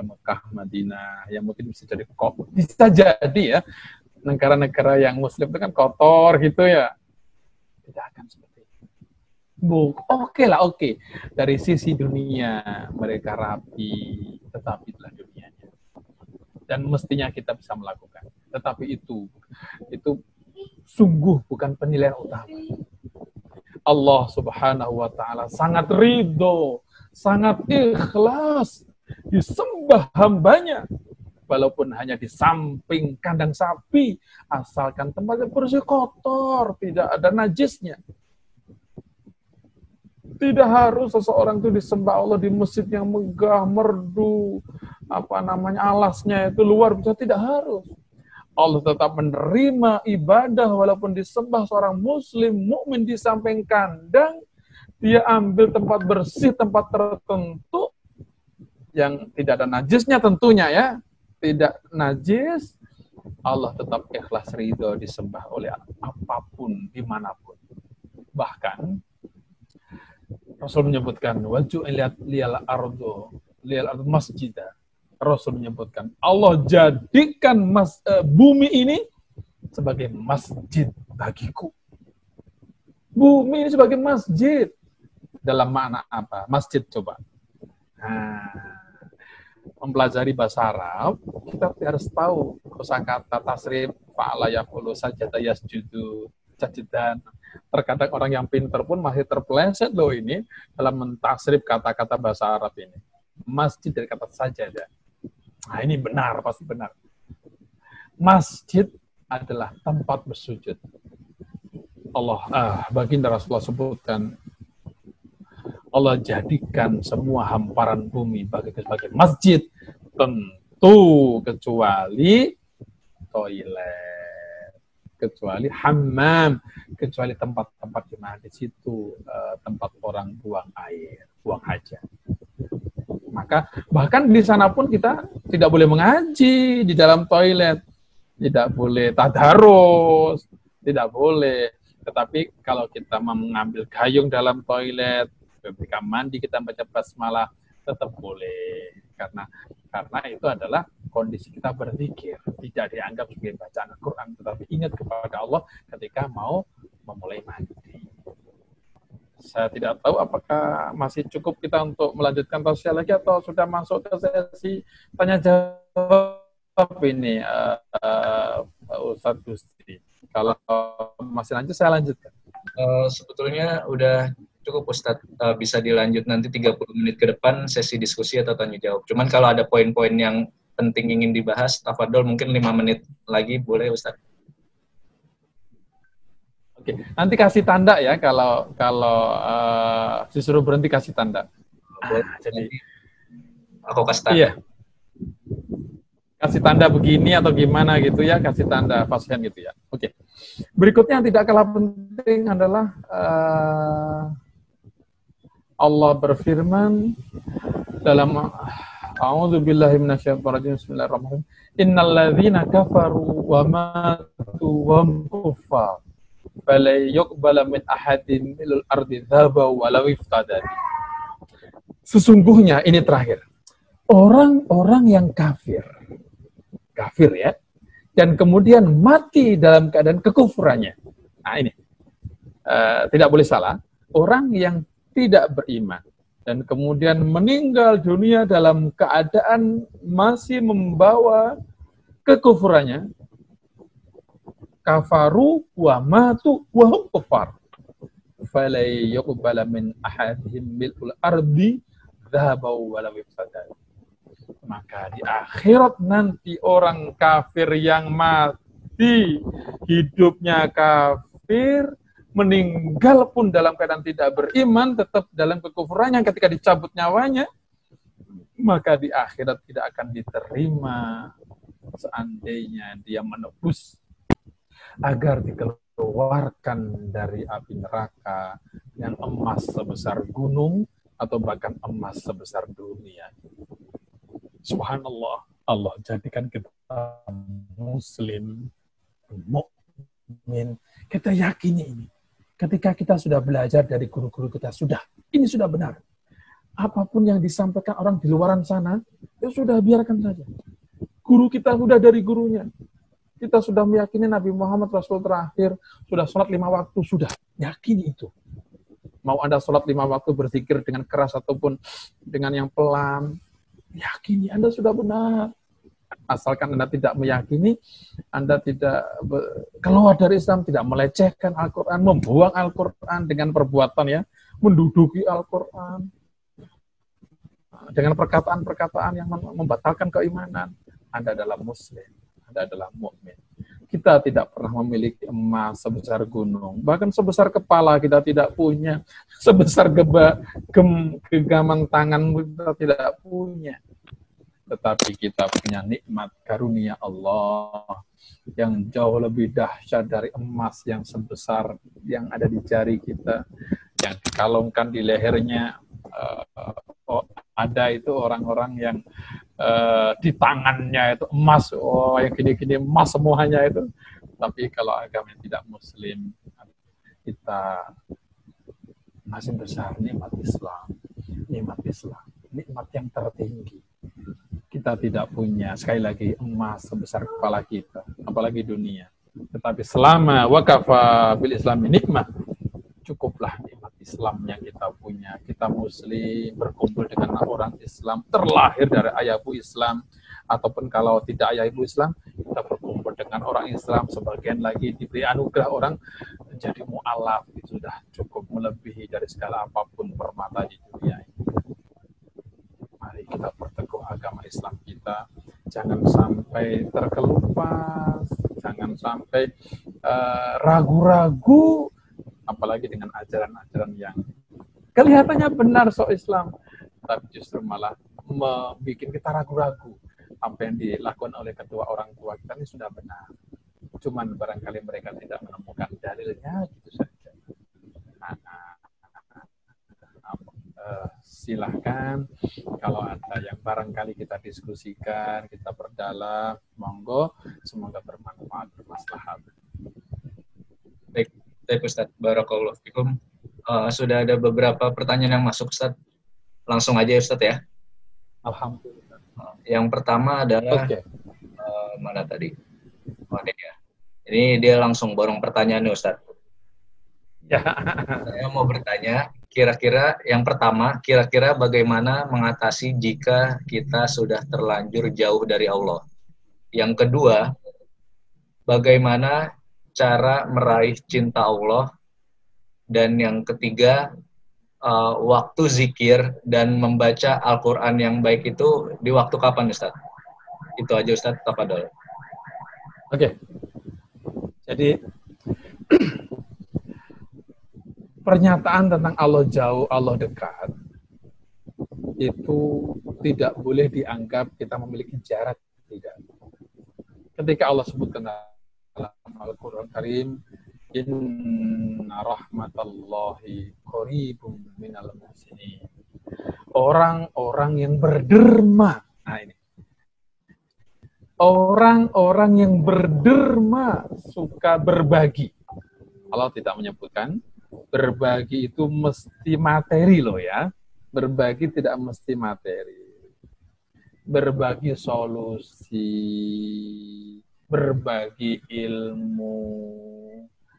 A: Mekah, Madinah, yang mungkin bisa jadi ya negara-negara yang Muslim itu kan kotor gitu ya. Tidak akan seperti itu. Oke. Dari sisi dunia mereka rapi, tetapi itulah dunianya. Dan mestinya kita bisa melakukan. Tetapi itu sungguh bukan penilaian utama. Allah Subhanahu wa taala sangat ridho, sangat ikhlas disembah hambanya, walaupun hanya di samping kandang sapi, asalkan tempatnya bersih, kotor, tidak ada najisnya. Tidak harus seseorang itu disembah Allah di masjid yang megah, merdu, alasnya itu luar biasa, tidak harus. Allah tetap menerima ibadah walaupun disembah seorang muslim, mukmin di samping kandang, dia ambil tempat bersih, tempat tertentu yang tidak ada najisnya tentunya ya, tidak najis, Allah tetap ikhlas ridho disembah oleh apapun, dimanapun. Bahkan Rasul menyebutkan waju'iliyat liyal ardu masjidah. Rasul menyebutkan Allah jadikan bumi ini sebagai masjid bagiku. Bumi ini sebagai masjid. Dalam makna apa? Masjid coba. Mempelajari bahasa Arab, kita harus tahu kosakata tasrif fa'ala yaqulu sajada yasjudu sajidan. Terkadang orang yang pintar pun masih terpeleset loh ini dalam mentasrif kata-kata bahasa Arab ini. Masjid dari kata sajadah. Nah, ini benar, pasti benar. Masjid adalah tempat bersujud. Baginda Rasulullah sebutkan, Allah jadikan semua hamparan bumi sebagai masjid, tentu kecuali toilet, kecuali hammam, kecuali tempat-tempat di mana di situ tempat orang buang air, buang hajat. Maka bahkan di sana pun kita tidak boleh mengaji di dalam toilet, tidak boleh tadarus, tidak boleh. Tetapi kalau kita mengambil gayung dalam toilet, ketika mandi kita baca basmalah, tetap boleh. Karena itu adalah kondisi kita berzikir, tidak dianggap sebagai bacaan Al-Quran, tetapi ingat kepada Allah ketika mau memulai mandi. Saya tidak tahu apakah masih cukup kita untuk melanjutkan tausiah lagi atau sudah masuk ke sesi tanya jawab ini, Ustadz Gusti. Kalau masih lanjut, saya lanjutkan.
B: Sebetulnya udah cukup Ustadz, bisa dilanjut nanti 30 menit ke depan sesi diskusi atau tanya jawab. Cuman kalau ada poin-poin yang penting ingin dibahas, tafadhol mungkin 5 menit lagi boleh Ustadz.
A: Oke, nanti kasih tanda ya kalau disuruh berhenti kasih tanda.
B: Jadi aku kasih tanda.
A: Iya. Kasih tanda begini atau gimana gitu ya, kasih tanda pasien gitu ya. Oke. Berikutnya yang tidak kalah penting adalah Allah berfirman dalam A'udzubillahi minasyaitonirrajim. Bismillahirrahmanirrahim. Innal ladzina kafaru wa matu wa hum kuffar fala yuqbala min ahadin milul ardi dhaba walau iftada. Sesungguhnya ini terakhir. Orang-orang yang kafir ya, dan kemudian mati dalam keadaan kekufurannya. Nah ini tidak boleh salah. Orang yang tidak beriman dan kemudian meninggal dunia dalam keadaan masih membawa kekufurannya, kafaru wa matu wa hum kufar, fala yuqbala min ahadihim mil'ul ardi dzhabau wa law ifsadat. Maka di akhirat nanti orang kafir yang mati hidupnya kafir, meninggal pun dalam keadaan tidak beriman, tetap dalam kekufurannya, ketika dicabut nyawanya, maka di akhirat tidak akan diterima seandainya dia menebus agar dikeluarkan dari api neraka yang emas sebesar gunung atau bahkan emas sebesar dunia. Subhanallah, Allah jadikan kita muslim, mukmin. Kita yakini ini. Ketika kita sudah belajar dari guru-guru kita, ini sudah benar. Apapun yang disampaikan orang di luaran sana, ya sudah biarkan saja. Guru kita sudah dari gurunya. Kita sudah meyakini Nabi Muhammad Rasul terakhir, sudah sholat 5 waktu, sudah yakini itu. Mau Anda sholat 5 waktu berzikir dengan keras ataupun dengan yang pelan, yakini Anda sudah benar. Asalkan Anda tidak meyakini, Anda tidak keluar dari Islam, tidak melecehkan Al-Quran, membuang Al-Quran dengan perbuatan ya, menduduki Al-Quran, dengan perkataan-perkataan yang membatalkan keimanan, Anda adalah muslim, Anda adalah mukmin. Kita tidak pernah memiliki emas sebesar gunung, bahkan sebesar kepala kita tidak punya, sebesar genggaman tangan kita tidak punya. Tetapi kita punya nikmat karunia Allah yang jauh lebih dahsyat dari emas yang sebesar yang ada di jari kita, yang dikalungkan di lehernya. Ada itu orang-orang yang di tangannya itu emas, yang gini-gini emas semuanya itu. Tapi kalau agama yang tidak muslim, kita masih besar nikmat Islam, nikmat yang tertinggi. Kita tidak punya, sekali lagi, emas sebesar kepala kita, apalagi dunia. Tetapi selama wakafa bil Islami nikmat, cukuplah nikmat Islam yang kita punya. Kita muslim, berkumpul dengan orang Islam, terlahir dari ayah ibu Islam, ataupun kalau tidak ayah ibu Islam, kita berkumpul dengan orang Islam, sebagian lagi diberi anugerah orang menjadi mu'alaf, itu sudah cukup melebihi dari segala apapun permata di dunia ini. Mari kita perteguh agama Islam kita, jangan sampai terkelupas, jangan sampai ragu-ragu, apalagi dengan ajaran-ajaran yang kelihatannya benar soal Islam, tapi justru malah membuat kita ragu-ragu. Apa yang dilakukan oleh kedua orang tua kita ini sudah benar, cuman barangkali mereka tidak menemukan dalilnya, gitu saja. Silahkan kalau ada yang barangkali kita diskusikan, kita perdalam, monggo, semoga bermanfaat, bermaslahat.
B: Baik Ustadz, barakallahu fikum. Sudah ada beberapa pertanyaan yang masuk, Ustadz. Langsung aja Ustadz ya.
A: Alhamdulillah.
B: Yang pertama adalah mana tadi? Ya. Ini dia langsung borong pertanyaannya, Ustadz. Ya. Saya mau bertanya, kira-kira yang pertama, kira-kira bagaimana mengatasi jika kita sudah terlanjur jauh dari Allah? Yang kedua, bagaimana cara meraih cinta Allah? Dan yang ketiga, waktu zikir dan membaca Al-Quran yang baik itu di waktu kapan, Ustaz? Itu aja, Ustaz. Tafadhol.
A: Oke. Jadi pernyataan tentang Allah jauh, Allah dekat, itu tidak boleh dianggap kita memiliki jarak, tidak. Ketika Allah sebutkan dalam Al-Quran Karim, inna rahmatallahi qaribum minal muhsinin. Orang-orang yang berderma. Nah ini. Orang-orang yang berderma suka berbagi. Allah tidak menyebutkan berbagi itu mesti materi loh ya. Berbagi tidak mesti materi. Berbagi solusi, berbagi ilmu.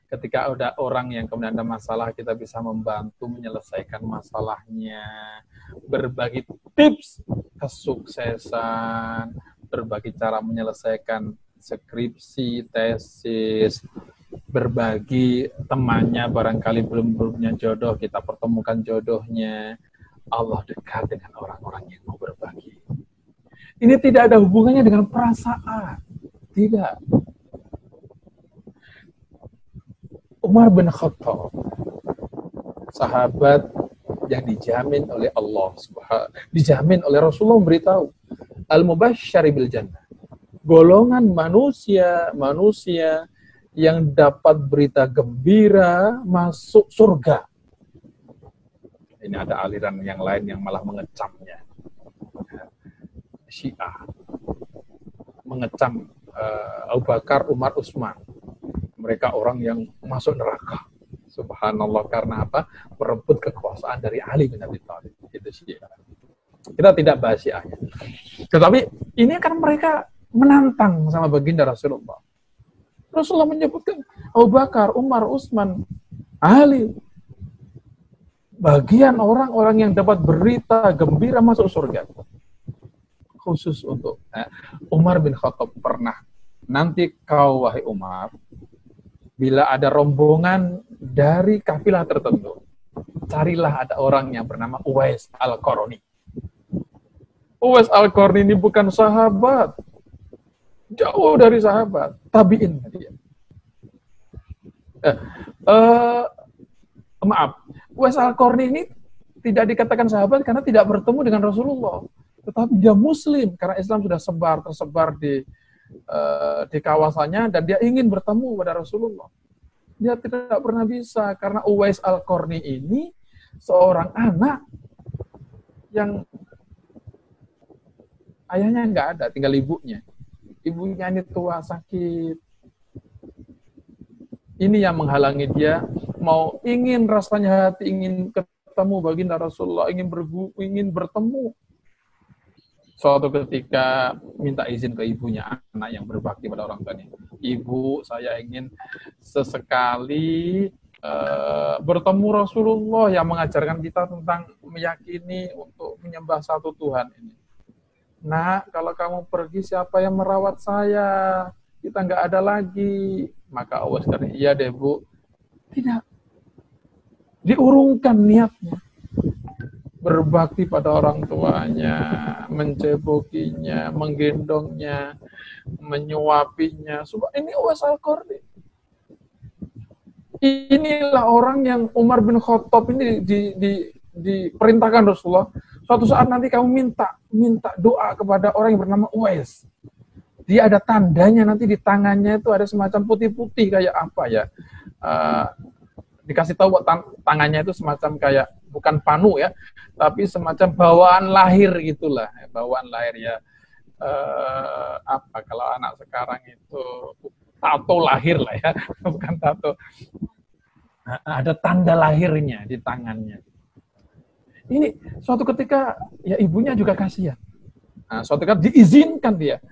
A: Ketika ada orang yang kemudian ada masalah, kita bisa membantu menyelesaikan masalahnya. Berbagi tips kesuksesan, berbagi cara menyelesaikan skripsi, tesis, berbagi temannya barangkali belum punya jodoh, kita pertemukan jodohnya, Allah dekat dengan orang-orang yang mau berbagi. Ini tidak ada hubungannya dengan perasaan. Tidak. Umar bin Khattab, sahabat yang dijamin oleh Allah, dijamin oleh Rasulullah memberitahu, al-mubasysyari bil jannah. Golongan manusia yang dapat berita gembira masuk surga. Ini ada aliran yang lain yang malah mengecamnya. Syiah mengecam Abu Bakar, Umar, Utsman. Mereka orang yang masuk neraka. Subhanallah, karena apa? Merebut kekuasaan dari Ali bin Abi Thalib. Itu Syiah. Kita tidak bahas Syiahnya. Tetapi ini kan mereka menantang sama baginda Rasulullah. Rasulullah menyebutkan Abu Bakar, Umar, Utsman, Ali. Bagian orang-orang yang dapat berita gembira masuk surga. Khusus untuk Umar bin Khattab pernah. Nanti kau, wahai Umar, bila ada rombongan dari kafilah tertentu, carilah ada orang yang bernama Uwais Al-Qarni. Uwais Al-Qarni ini bukan sahabat. Jauh dari sahabat. Tabi'in dia. Maaf. Uwais Al-Qarni ini tidak dikatakan sahabat karena tidak bertemu dengan Rasulullah. Tetapi dia muslim karena Islam sudah tersebar di kawasannya dan dia ingin bertemu pada Rasulullah. Dia tidak pernah bisa karena Uwais Al-Qarni ini seorang anak yang ayahnya nggak ada, tinggal ibunya. Ibunya ini tua, sakit. Ini yang menghalangi dia ingin rasanya hati ingin ketemu baginda Rasulullah, ingin bertemu. Suatu ketika minta izin ke ibunya, anak yang berbakti pada orang tuanya. Ibu, saya ingin sesekali bertemu Rasulullah yang mengajarkan kita tentang meyakini untuk menyembah satu Tuhan ini. Nah, kalau kamu pergi, siapa yang merawat saya? Kita nggak ada lagi. Maka Allah sekali, iya deh Bu. Tidak. Diurungkan niatnya. Berbakti pada orang tuanya, mencebokinya, menggendongnya, menyuapinya. Ini Uwais Al-Qarni. Inilah orang yang Umar bin Khattab ini diperintahkan Rasulullah. Suatu saat nanti kamu minta doa kepada orang yang bernama Uwais. Dia ada tandanya nanti di tangannya itu ada semacam putih-putih kayak apa ya? Dikasih tahu tangannya itu semacam kayak bukan panu ya, tapi semacam bawaan lahir gitulah, bawaan lahir ya. Apa kalau anak sekarang itu tato lahir lah ya, bukan tato. Ada tanda lahirnya di tangannya. Ini suatu ketika ya ibunya juga kasihan. Nah, suatu ketika diizinkan dia,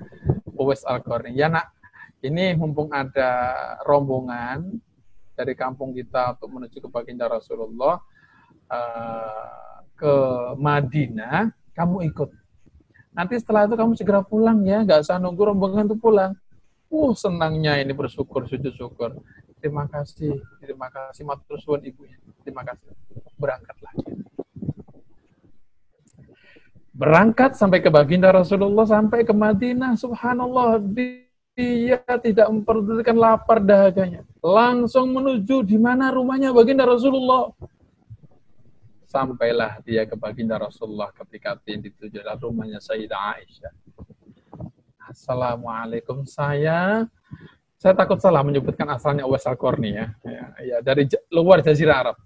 A: Uwais Al-Qarni, ya nak, ini mumpung ada rombongan dari kampung kita untuk menuju ke baginda Rasulullah ke Madinah, kamu ikut. Nanti setelah itu kamu segera pulang ya, nggak usah nunggu rombongan itu pulang. Senangnya ini bersyukur, sujud syukur. Terima kasih matur suwun ibunya. Terima kasih. Berangkatlah. Berangkat sampai ke baginda Rasulullah, sampai ke Madinah, subhanallah, dia tidak memperdulikan lapar dahaganya. Langsung menuju di mana rumahnya baginda Rasulullah. Sampailah dia ke baginda Rasulullah ketika dituju adalah rumahnya Sayyidah Aisyah. Assalamualaikum, saya takut salah menyebutkan asalnya Uwais Al-Qarni ya. Ya, dari luar Jazirah Arab.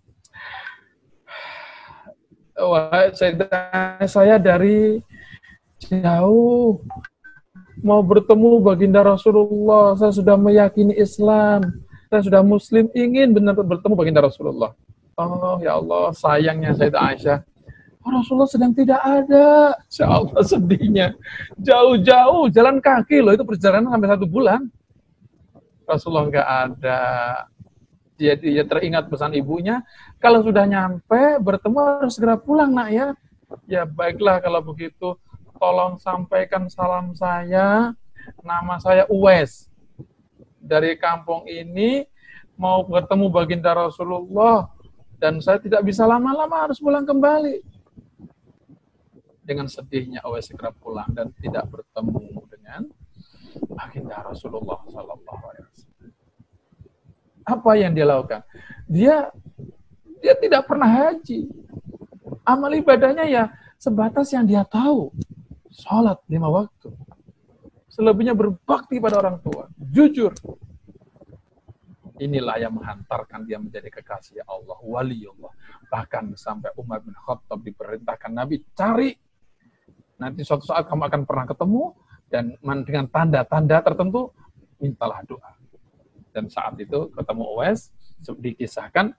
A: Saya dari jauh mau bertemu baginda Rasulullah. Saya sudah meyakini Islam. Saya sudah Muslim, ingin benar bertemu baginda Rasulullah. Oh ya Allah, sayangnya Sayyidah Aisyah, Rasulullah sedang tidak ada. Ya Allah, sedihnya. Jauh-jauh jalan kaki loh, itu perjalanan sampai 1 bulan. Rasulullah nggak ada. Dia teringat pesan ibunya, kalau sudah nyampe, bertemu harus segera pulang nak ya. Ya baiklah kalau begitu, tolong sampaikan salam saya, nama saya Uwais. Dari kampung ini, mau bertemu baginda Rasulullah, dan saya tidak bisa lama-lama harus pulang kembali. dengan sedihnya Uwais segera pulang dan tidak bertemu dengan baginda Rasulullah Sallallahu Alaihi Wasallam. Apa yang dia lakukan? Dia tidak pernah haji. Amal ibadahnya ya sebatas yang dia tahu. Sholat 5 waktu. Selebihnya berbakti pada orang tua. Jujur. Inilah yang menghantarkan dia menjadi kekasih Allah, waliullah. Bahkan sampai Umar bin Khattab diperintahkan Nabi, cari. Nanti suatu saat kamu akan pernah ketemu, dan dengan tanda-tanda tertentu, mintalah doa. Dan saat itu ketemu Uwais, dikisahkan,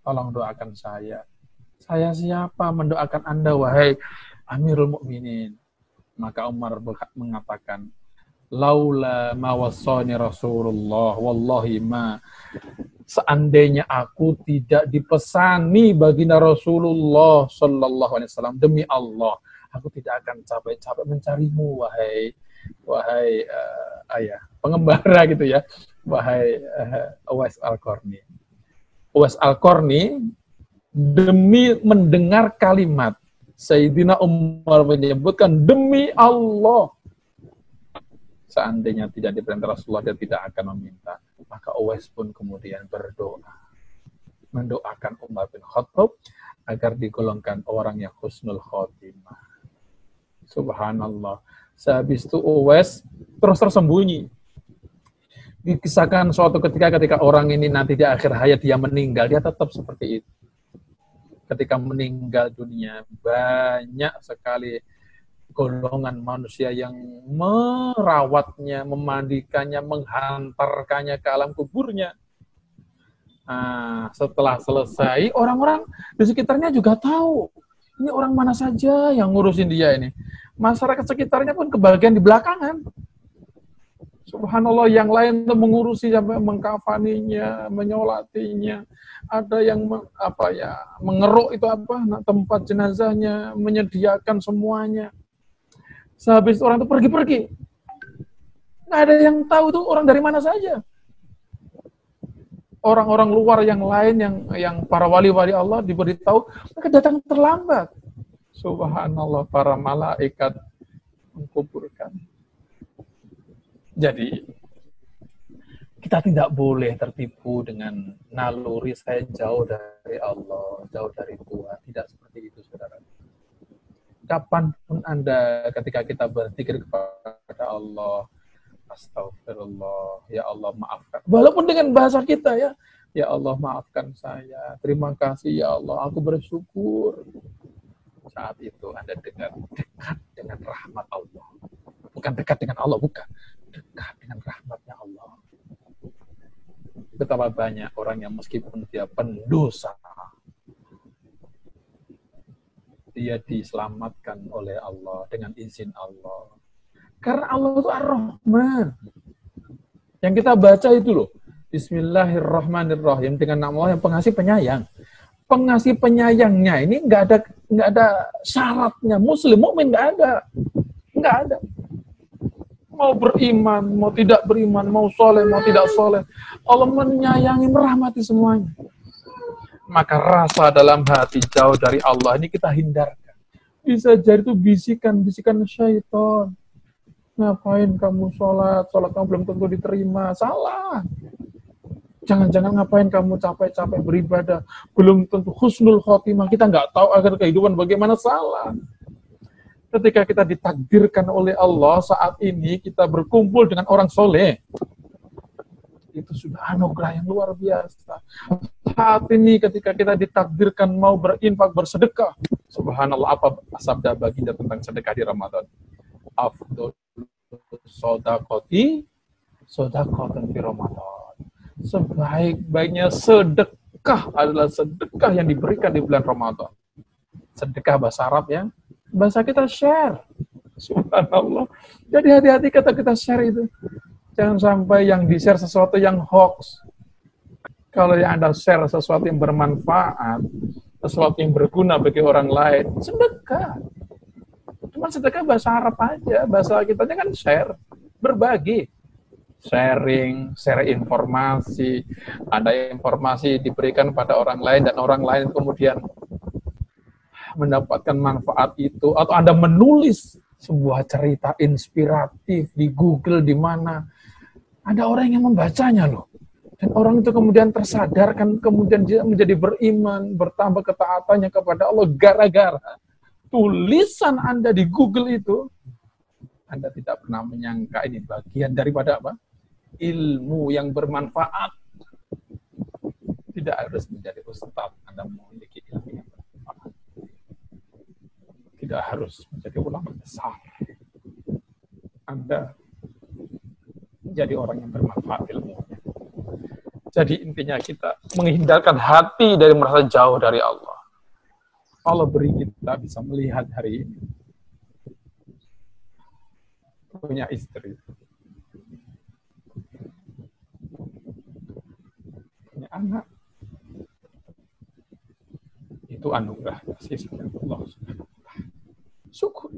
A: tolong doakan saya. Saya siapa mendoakan Anda, wahai Amirul Mukminin? Maka Umar mengatakan, laula ma wassani Rasulullah wallahi ma, seandainya aku tidak dipesani baginda Rasulullah sallallahu alaihi wasallam, demi Allah aku tidak akan capek-capek mencarimu wahai ayah pengembara gitu ya, wahai Uwais Al-Qarni. Uwais Al-Qarni demi mendengar kalimat Sayyidina Umar menyebutkan demi Allah, seandainya tidak diperintah Rasulullah, dia tidak akan meminta. Maka Uwais pun kemudian berdoa, mendoakan Umar bin Khattab agar digolongkan orang yang husnul khotimah. Subhanallah. Sehabis itu Uwais terus tersembunyi. Dikisahkan suatu ketika orang ini nanti di akhir hayat dia meninggal, dia tetap seperti itu. Ketika meninggal dunia, banyak sekali golongan manusia yang merawatnya, memandikannya, menghantarkannya ke alam kuburnya. Nah, setelah selesai, orang-orang di sekitarnya juga tahu, ini orang mana saja yang ngurusin dia ini. Masyarakat sekitarnya pun kebagian di belakangan. Subhanallah, yang lain itu mengurusi sampai mengkafaninya, menyolatinya. Ada yang mengeruk itu tempat jenazahnya, menyediakan semuanya. Sehabis orang itu pergi-pergi. Nggak ada yang tahu itu orang dari mana saja. Orang-orang luar yang lain, yang para wali-wali Allah diberitahu, mereka datang terlambat. Subhanallah, para malaikat mengkuburkan. Jadi, kita tidak boleh tertipu dengan naluri saya jauh dari Allah, jauh dari Tuhan. Tidak seperti itu, saudara. Kapanpun Anda, ketika kita berzikir kepada Allah, astagfirullah, ya Allah maafkan. Walaupun dengan bahasa kita ya Allah maafkan saya, terima kasih ya Allah, aku bersyukur. Saat itu Anda dekat dengan rahmat Allah. Bukan dekat dengan Allah, bukan. Dekat dengan rahmatnya Allah. Betapa banyak orang yang meskipun dia pendosa, dia diselamatkan oleh Allah dengan izin Allah. Karena Allah itu Ar-Rahman. Yang kita baca itu loh, Bismillahirrahmanirrahim, dengan nama Allah yang pengasih penyayang. Pengasih penyayangnya ini nggak ada syaratnya. Muslim, mukmin nggak ada. Mau beriman, mau tidak beriman, mau soleh, mau tidak soleh, Allah menyayangi, merahmati semuanya. Maka rasa dalam hati jauh dari Allah ini kita hindarkan. Bisa jadi itu bisikan syaitan. Ngapain kamu sholat kamu belum tentu diterima. Salah. Jangan-jangan ngapain kamu capek-capek beribadah, belum tentu husnul khotimah. Kita nggak tahu akhir kehidupan bagaimana. Salah. Ketika kita ditakdirkan oleh Allah saat ini kita berkumpul dengan orang soleh, itu sudah anugerah yang luar biasa. Saat ini ketika kita ditakdirkan mau berinfak, bersedekah, subhanallah, apa sabda baginda tentang sedekah di Ramadan? Afdhal shadaqatan fi Ramadan. Sebaik-baiknya sedekah adalah sedekah yang diberikan di bulan Ramadan. Sedekah bahasa Arab ya. Bahasa kita share. Subhanallah. Jadi hati-hati kata kita share itu. Jangan sampai yang di-share sesuatu yang hoax. Kalau yang Anda share sesuatu yang bermanfaat, sesuatu yang berguna bagi orang lain, sedekah. Cuma sedekah bahasa Arab aja. Bahasa kitanya kan share. Berbagi. Sharing, share informasi. Ada informasi diberikan pada orang lain dan orang lain kemudian mendapatkan manfaat itu, atau Anda menulis sebuah cerita inspiratif di Google di mana ada orang yang membacanya loh. Dan orang itu kemudian tersadarkan, kemudian dia menjadi beriman, bertambah ketaatannya kepada Allah gara-gara tulisan Anda di Google itu. Anda tidak pernah menyangka ini bagian daripada apa? Ilmu yang bermanfaat. Tidak harus menjadi ustaz Anda memiliki ilmu yang bermanfaat. Tidak harus menjadi ulama besar. Anda menjadi orang yang bermanfaat ilmunya. Jadi intinya kita menghindarkan hati dari merasa jauh dari Allah. Allah beri kita bisa melihat hari ini. Punya istri. Punya anak. Itu anugerah kasih sayang Allah. Syukur.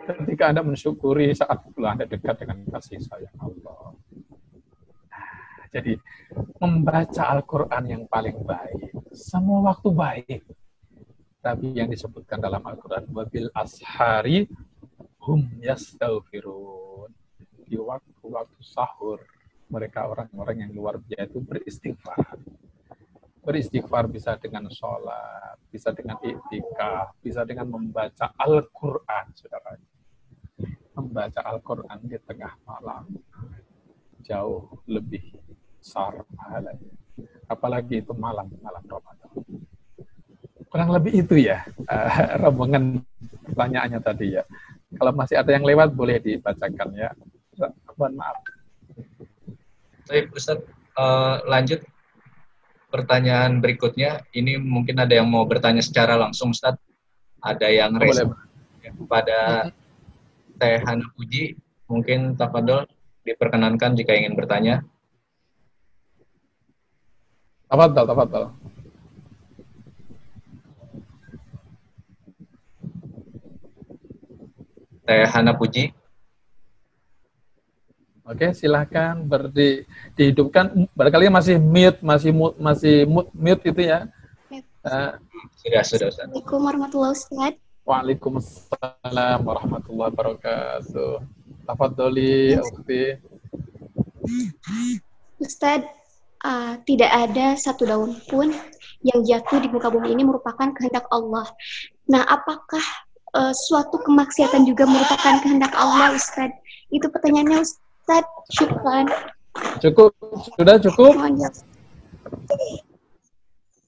A: Ketika Anda mensyukuri saat pula Anda dekat dengan kasih sayang Allah. Jadi, membaca Al-Quran yang paling baik. Semua waktu baik. Tapi yang disebutkan dalam Al-Quran, wabil ashari hum yastaghfirun. Di waktu-waktu sahur, mereka orang-orang yang luar biasa itu beristighfar. Beristighfar bisa dengan sholat, bisa dengan iktikaf, bisa dengan membaca Al-Quran, saudara. Membaca Al-Quran di tengah malam jauh lebih besar pahalanya. Apalagi itu malam Ramadan. Kurang lebih itu ya, rombongan pertanyaannya tadi ya. Kalau masih ada yang lewat boleh dibacakan ya. Mohon maaf.
B: Baik, Ustaz. Lanjut pertanyaan berikutnya. Ini mungkin ada yang mau bertanya secara langsung, Ustaz. Ada yang raise kepada Teh Hana Puji. Mungkin tafadhol diperkenankan jika ingin bertanya.
A: Tafadhol.
B: Teh Hana Puji.
A: Oke, silahkan dihidupkan. Barangkali masih mute itu ya.
B: Sudah.
C: Assalamualaikum warahmatullahi wabarakatuh.
A: Waalaikumsalam warahmatullahi wabarakatuh. Tafadholi, Ukhti.
C: Ustadz, tidak ada satu daun pun yang jatuh di muka bumi ini merupakan kehendak Allah. Nah, apakah suatu kemaksiatan juga merupakan kehendak Allah, Ustadz? Itu pertanyaannya, Ustadz. Syukran.
A: Cukup? Sudah cukup?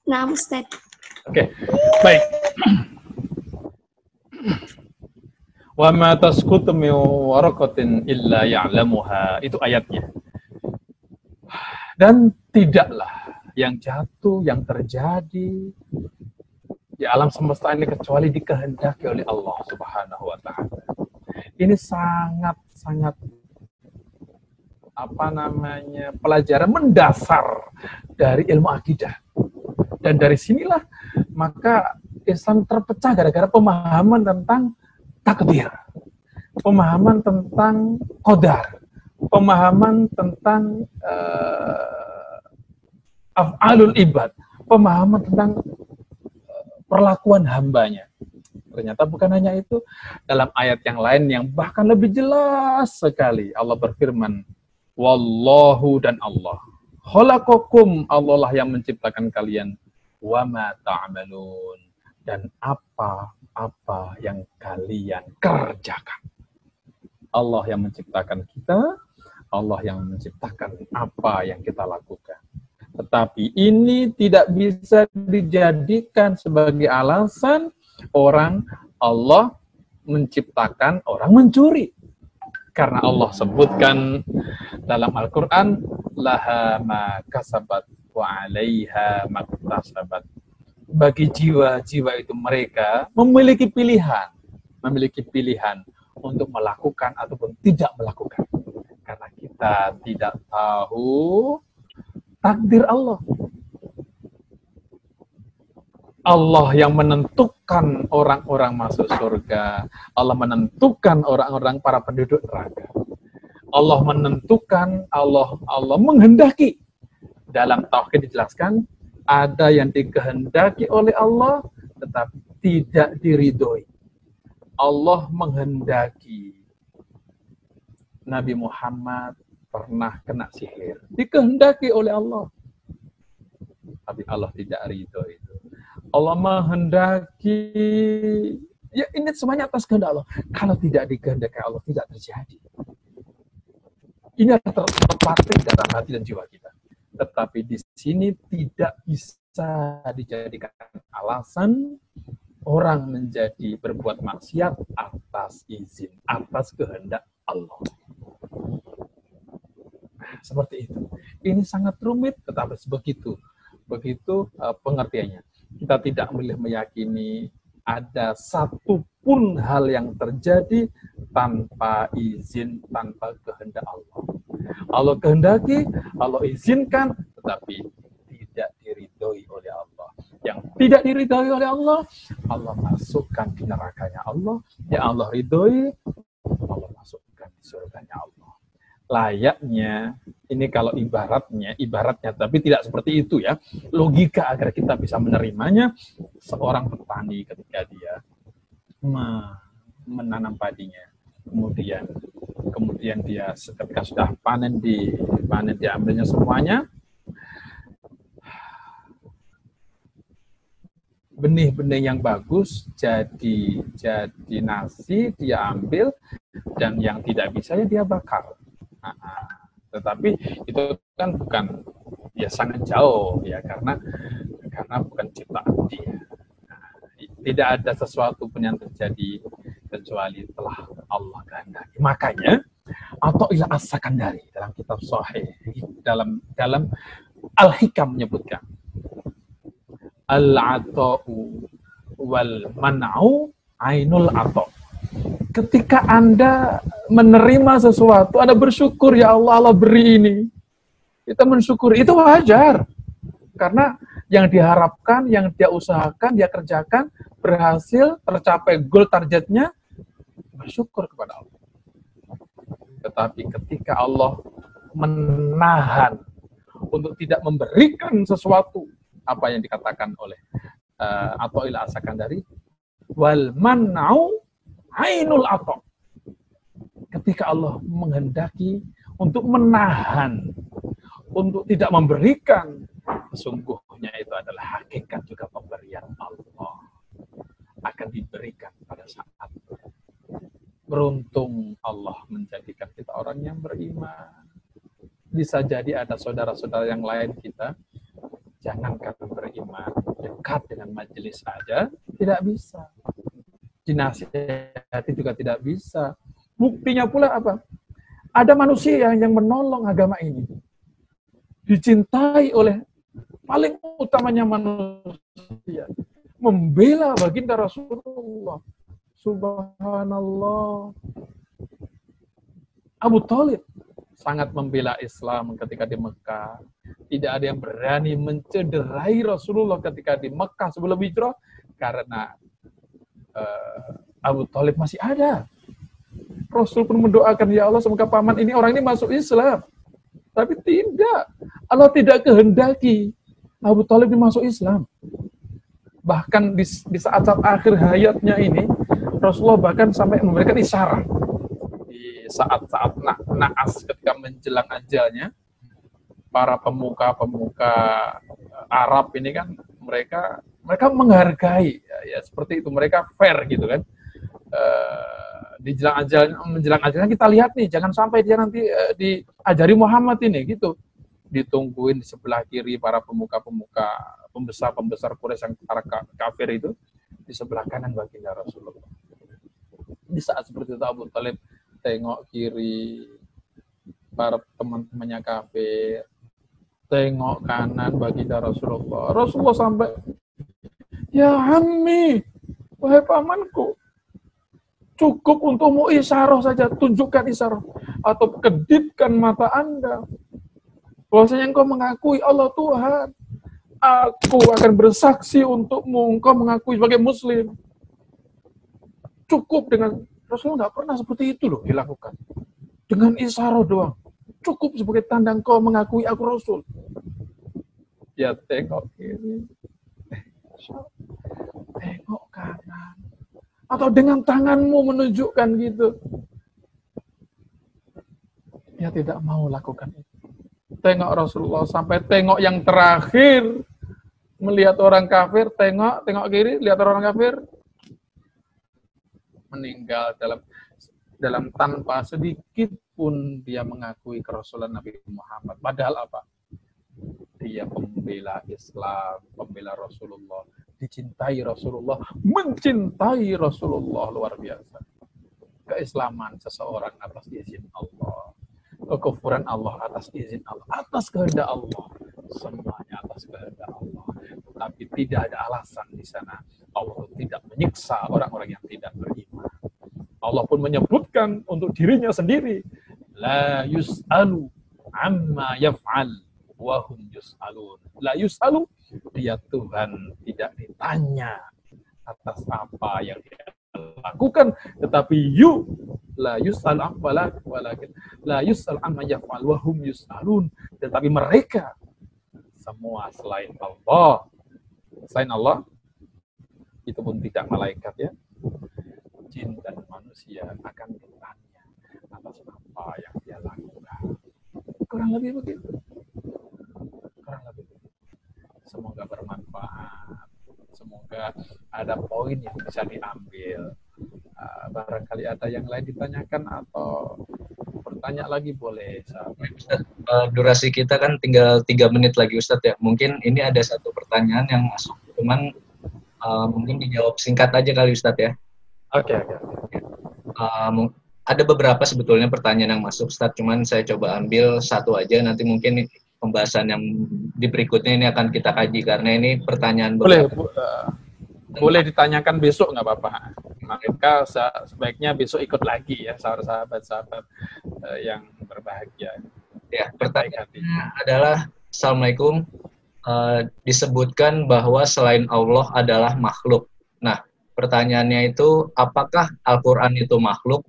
C: Nah, Ustadz.
A: Oke, baik. Wa ma tasqutu min waraqatin illa ya'lamuha. Itu ayatnya. Dan tidaklah yang jatuh, yang terjadi di alam semesta ini kecuali dikehendaki oleh Allah Subhanahu wa Ta'ala. Ini sangat pelajaran mendasar dari ilmu akidah. Dan dari sinilah maka Islam terpecah gara-gara pemahaman tentang takdir, pemahaman tentang qadar, pemahaman tentang af'alul ibad, pemahaman tentang perlakuan hambanya. Ternyata bukan hanya itu. Dalam ayat yang lain yang bahkan lebih jelas sekali, Allah berfirman, Wallahu dan Allah, khalaqakum, Allah lah yang menciptakan kalian, wa ma ta'malun, dan apa yang kalian kerjakan. Allah yang menciptakan kita, Allah yang menciptakan apa yang kita lakukan. Tetapi ini tidak bisa dijadikan sebagai alasan Allah menciptakan orang mencuri. Karena Allah sebutkan dalam Al-Quran, laha ma kasabat wa 'alaiha ma kasabat. Bagi jiwa-jiwa itu mereka memiliki pilihan untuk melakukan ataupun tidak melakukan. Karena kita tidak tahu takdir Allah. Allah yang menentukan orang-orang masuk surga. Allah menentukan orang-orang para penduduk neraka. Allah menentukan, Allah menghendaki. Dalam tauhid dijelaskan, ada yang dikehendaki oleh Allah tetapi tidak diridhoi. Allah menghendaki Nabi Muhammad pernah kena sihir. Dikehendaki oleh Allah. Tapi Allah tidak ridho itu. Allah menghendaki, ya ini semuanya atas kehendak Allah. Kalau tidak dikehendaki Allah, tidak terjadi. Ini terpatrik dalam hati dan jiwa kita. Tetapi di sini tidak bisa dijadikan alasan orang menjadi berbuat maksiat atas izin, atas kehendak Allah. Nah, seperti itu. Ini sangat rumit, tetapi begitu pengertiannya. Kita tidak boleh meyakini ada satupun hal yang terjadi tanpa izin, tanpa kehendak Allah. Allah kehendaki, Allah izinkan, tetapi tidak diridhoi oleh Allah. Yang tidak diridhoi oleh Allah, Allah masukkan di nerakanya Allah. Yang Allah ridhoi, Allah masukkan di surganya Allah. Layaknya, ini kalau ibaratnya, tapi tidak seperti itu ya. Logika agar kita bisa menerimanya, seorang petani ketika dia menanam padinya, kemudian dia ketika sudah panen diambilnya semuanya, benih-benih yang bagus jadi nasi dia ambil, dan yang tidak bisa ya dia bakar. Tetapi itu kan bukan, ya sangat jauh ya, karena bukan ciptaan dia. Tidak ada sesuatu pun yang terjadi kecuali telah Allah kehendaki. Makanya atau ila as-Sakandari dalam kitab Sahih, dalam Al-Hikam menyebutkan al-ata'u wal man'u ainul ata'. Ketika Anda menerima sesuatu, Anda bersyukur, ya Allah, Allah beri ini. Kita mensyukuri, itu wajar. Karena yang diharapkan, yang dia usahakan, dia kerjakan, berhasil, tercapai goal targetnya, bersyukur kepada Allah. Tetapi ketika Allah menahan untuk tidak memberikan sesuatu, apa yang dikatakan oleh Athaillah As-Sakandari, wal man'u ainul ata'. Ketika Allah menghendaki untuk menahan, untuk tidak memberikan, sesungguhnya itu adalah hakikat juga pemberian Allah. Akan diberikan pada saat. Beruntung Allah menjadikan kita orang yang beriman. Bisa jadi ada saudara-saudara yang lain kita, jangankan beriman, dekat dengan majelis saja, tidak bisa. Dinasihati juga tidak bisa. Buktinya pula apa? Ada manusia yang menolong agama ini. Dicintai oleh paling utamanya manusia. Membela baginda Rasulullah. Subhanallah. Abu Thalib sangat membela Islam ketika di Mekah. Tidak ada yang berani mencederai Rasulullah ketika di Mekah sebelum hijrah. Karena Abu Thalib masih ada. Rasul pun mendoakan, ya Allah semoga paman ini, orang ini masuk Islam. Tapi tidak. Allah tidak kehendaki Abu Thalib masuk Islam. Bahkan di saat-saat akhir hayatnya ini, Rasulullah bahkan sampai memberikan isyarat. Di saat-saat naas ketika menjelang ajalnya, para pemuka-pemuka Arab ini kan mereka menghargai, ya seperti itu, mereka fair gitu kan. Menjelang ajalnya kita lihat nih, jangan sampai dia nanti diajari Muhammad ini gitu. Ditungguin di sebelah kiri para pemuka-pemuka, pembesar Quraisy yang para kafir itu, di sebelah kanan baginda Rasulullah. Di saat seperti itu Abu Thalib tengok kiri, para teman-temannya kafir, tengok kanan baginda Rasulullah. Rasulullah sampai, ya Ammi, wahai pamanku, cukup untukmu isyarah saja, tunjukkan isyarah atau kedipkan mata Anda bahwasanya engkau mengakui Allah Tuhan. Aku akan bersaksi untukmu, engkau mengakui sebagai muslim. Cukup dengan, Rasulullah nggak pernah seperti itu loh dilakukan. Dengan isyarah doang. Cukup sebagai tanda engkau mengakui aku Rasul. Ya tengok kiri. Atau dengan tanganmu menunjukkan gitu. Dia tidak mau lakukan itu. Tengok Rasulullah sampai tengok yang terakhir. Melihat orang kafir, tengok kiri, lihat orang kafir. Meninggal dalam tanpa sedikit pun dia mengakui kerasulan Nabi Muhammad. Padahal apa? Dia pembela Islam, pembela Rasulullah, dicintai Rasulullah, mencintai Rasulullah, luar biasa. Keislaman seseorang atas izin Allah, kekufuran Allah atas izin Allah, atas kehendak Allah, semuanya atas kehendak Allah. Tapi tidak ada alasan di sana. Allah tidak menyiksa orang-orang yang tidak beriman. Allah pun menyebutkan untuk dirinya sendiri, la yus'alu amma yaf'al wa hum yus'alun. La yus'alu, dia Tuhan tidak ditanya atas apa yang dia lakukan, tetapi la yus'al walakin la yus'al amma yaf'al wa hum yus'alun. Tetapi mereka semua selain Allah itu pun tidak malaikat ya, jin dan manusia akan ditanya atas apa yang dia lakukan. Kurang lebih begitu. Semoga bermanfaat. Semoga ada poin yang bisa diambil. Barangkali ada yang lain ditanyakan atau bertanya lagi boleh.
B: Ustaz, durasi kita kan tinggal 3 menit lagi Ustadz ya. Mungkin ini ada satu pertanyaan yang masuk, cuman mungkin dijawab singkat aja kali Ustadz ya.
A: Oke.
B: Ada beberapa sebetulnya pertanyaan yang masuk Ustadz, cuman saya coba ambil satu aja, nanti mungkin pembahasan yang di berikutnya ini akan kita kaji, karena ini pertanyaan
A: boleh ditanyakan besok nggak apa-apa. Maka sebaiknya besok ikut lagi ya sahabat-sahabat yang berbahagia.
B: Ya, pertanyaannya adalah, Assalamualaikum, disebutkan bahwa selain Allah adalah makhluk. Nah, pertanyaannya itu, apakah Al-Quran itu makhluk?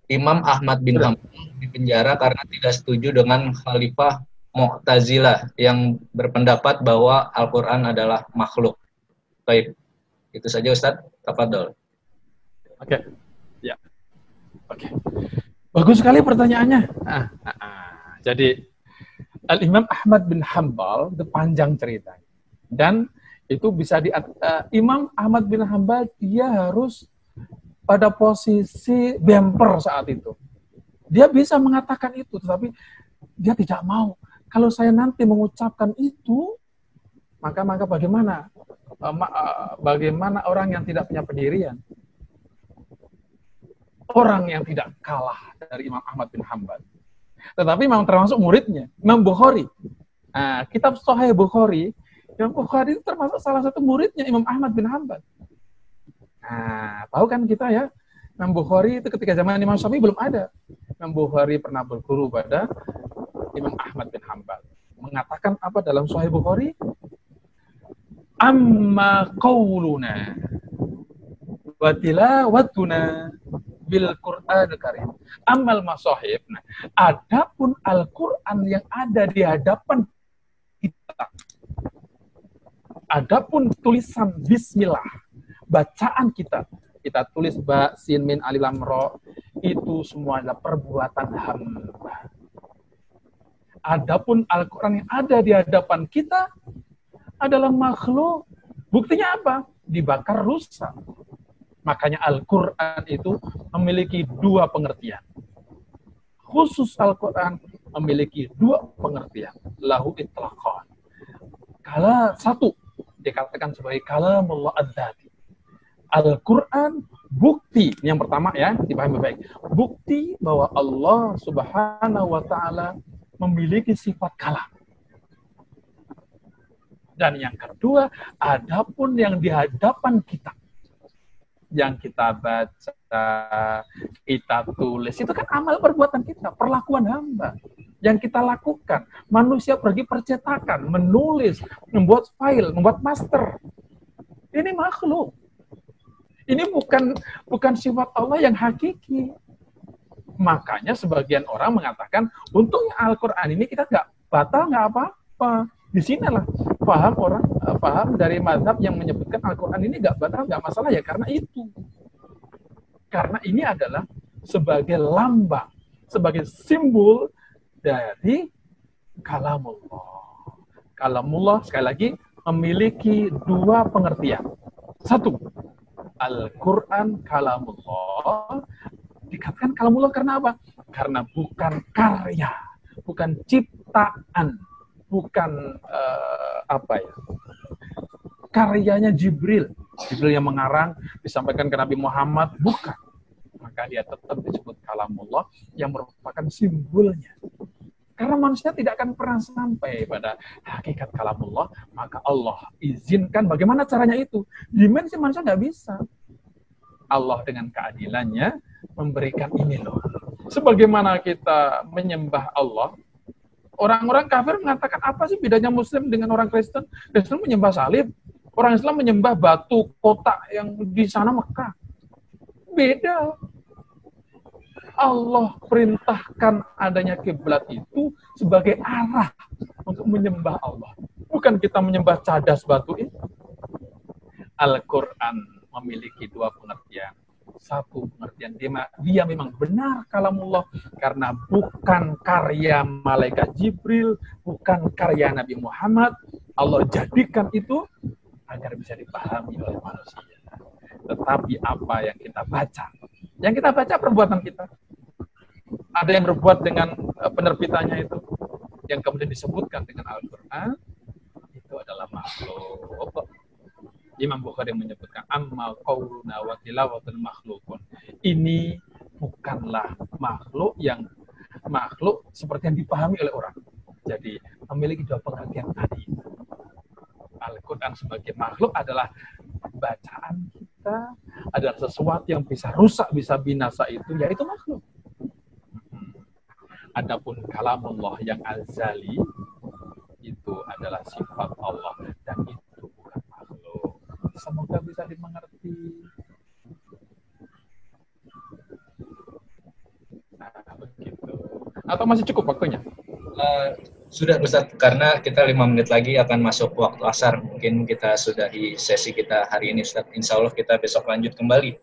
B: Imam Ahmad bin Hanbal dipenjara karena tidak setuju dengan Khalifah Mu'tazilah yang berpendapat bahwa Al-Quran adalah makhluk. Baik, itu saja Ustadz. Tafadhol.
A: Oke. Ya. Oke. Bagus sekali pertanyaannya. Jadi Al-Imam Ahmad bin Hanbal itu panjang ceritanya. Dan itu bisa Imam Ahmad bin Hanbal dia harus pada posisi bemper saat itu. Dia bisa mengatakan itu, tetapi dia tidak mau. Kalau saya nanti mengucapkan itu, maka bagaimana? Bagaimana orang yang tidak punya pendirian? Orang yang tidak kalah dari Imam Ahmad bin Hanbal. Tetapi memang termasuk muridnya, Imam Bukhari. Kitab Sahih Bukhari, Imam Bukhari itu termasuk salah satu muridnya Imam Ahmad bin Hanbal. Tahu kan kita ya, Imam Bukhari itu ketika zaman Imam Syafi'i belum ada. Imam Bukhari pernah berguru pada Imam Ahmad bin Hanbal. Mengatakan apa dalam Sahih Bukhari? Amma qauluna wa tilawatuna bil Qur'anil Karim. Amal masahib. Nah, adapun Al-Qur'an yang ada di hadapan kita. Adapun tulisan bismillah, bacaan kita tulis ba, sin, min, alif, lam, ro, itu semua adalah perbuatan hamba. Adapun Al-Quran yang ada di hadapan kita adalah makhluk. Buktinya apa? Dibakar rusak. Makanya Al-Quran itu memiliki 2 pengertian. Khusus Al-Quran memiliki 2 pengertian. Lahu itlaqan. Kalau satu dikatakan sebagai kalamullah ad-dzati. Al-Quran bukti, yang pertama ya, dipahami baik. Bukti bahwa Allah Subhanahu wa Ta'ala memiliki sifat kalam. Dan yang kedua, adapun yang di hadapan kita, yang kita baca, kita tulis, itu kan amal perbuatan kita, perlakuan hamba. Yang kita lakukan, manusia pergi percetakan, menulis, membuat file, membuat master. Ini makhluk. Ini bukan sifat Allah yang hakiki. Makanya sebagian orang mengatakan, untungnya Al-Quran ini kita nggak batal, nggak apa-apa. Di sinilah paham dari mazhab yang menyebutkan Al-Quran ini nggak batal, nggak masalah ya karena itu. Karena ini adalah sebagai lambang, sebagai simbol dari kalamullah. Kalamullah sekali lagi memiliki dua pengertian. Satu, Al-Quran kalamullah. Dikatakan kalamullah karena apa? Karena bukan karya, bukan ciptaan, bukan karyanya Jibril yang mengarang disampaikan ke Nabi Muhammad, bukan. Maka dia tetap disebut kalamullah yang merupakan simbolnya. Karena manusia tidak akan pernah sampai pada hakikat kalamullah, maka Allah izinkan bagaimana caranya itu. Dimensi manusia nggak bisa. Allah dengan keadilannya memberikan ini loh. Sebagaimana kita menyembah Allah, orang-orang kafir mengatakan, apa sih bedanya Muslim dengan orang Kristen? Kristen menyembah salib, orang Islam menyembah batu kotak yang di sana Mekah. Beda. Allah perintahkan adanya kiblat itu sebagai arah untuk menyembah Allah. Bukan kita menyembah cadas batu itu. Al-Quran memiliki dua pengertian. Satu pengertian, dia memang benar kalamullah karena bukan karya malaikat Jibril, bukan karya Nabi Muhammad. Allah jadikan itu agar bisa dipahami oleh manusia. Tetapi apa yang kita baca? Yang kita baca perbuatan kita. Ada yang berbuat dengan penerbitannya itu, yang kemudian disebutkan dengan Al-Quran, itu adalah makhluk. Imam Bukhari menyebutkan, amma qawluna wa tilawatul makhlukun. Ini bukanlah makhluk seperti yang dipahami oleh orang. Jadi memiliki dua pengertian tadi. Al-Quran sebagai makhluk adalah bacaan kita, adalah sesuatu yang bisa rusak, bisa binasa itu, yaitu makhluk. Adapun kalamullah yang azali itu adalah sifat Allah dan itu bukan makhluk. Semoga bisa dimengerti. Nah, begitu. Atau masih cukup waktunya?
B: Sudah Ustaz, karena kita 5 menit lagi akan masuk waktu asar. Mungkin kita sudahi sesi kita hari ini Ustaz. Insya Allah kita besok lanjut kembali.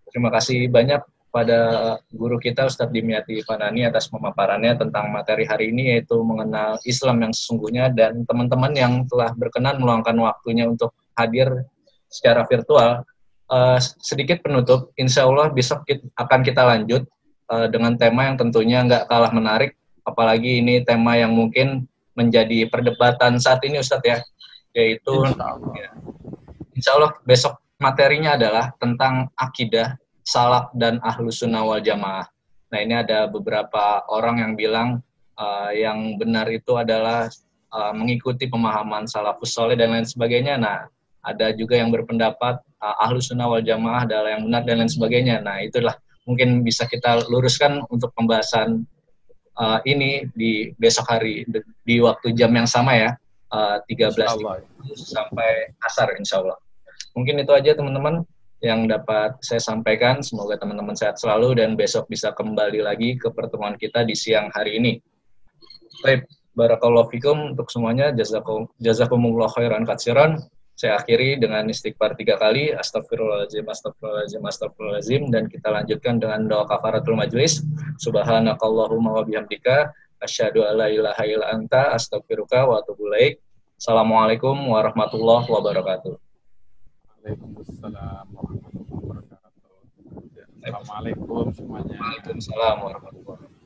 B: Terima kasih banyak pada guru kita Ustadz Dimyati Fanani atas pemaparannya tentang materi hari ini, yaitu mengenal Islam yang sesungguhnya, dan teman-teman yang telah berkenan meluangkan waktunya untuk hadir secara virtual. Sedikit penutup, insya Allah besok akan kita lanjut dengan tema yang tentunya nggak kalah menarik, apalagi ini tema yang mungkin menjadi perdebatan saat ini Ustadz ya, yaitu insya Allah besok materinya adalah tentang akidah, salaf dan ahlus sunnah wal jamaah. Nah ini ada beberapa orang yang bilang yang benar itu adalah mengikuti pemahaman salafus soleh dan lain sebagainya. Nah ada juga yang berpendapat ahlus sunnah wal jamaah adalah yang benar dan lain sebagainya. Nah itulah mungkin bisa kita luruskan untuk pembahasan ini di besok hari di waktu jam yang sama ya, 13 sampai asar insya Allah. Mungkin itu aja teman-teman yang dapat saya sampaikan. Semoga teman-teman sehat selalu dan besok bisa kembali lagi ke pertemuan kita di siang hari ini. Baik, barakallahu fikum untuk semuanya. Jazakumullah khairan katsiran. Saya akhiri dengan istighfar 3 kali. Astagfirullahaladzim, astagfirullahaladzim, astagfirullahaladzim. Dan kita lanjutkan dengan doa kafaratul majlis. Subhanakallahumma wa bihamdika. Asyhadu an la ilaha illa anta. Astagfiruka wa atubu ilaik. Assalamualaikum warahmatullahi wabarakatuh.
A: Waalaikumsalam warahmatullahi wabarakatuh. Assalamualaikum semuanya.
B: Waalaikumsalam warahmatullahi wabarakatuh.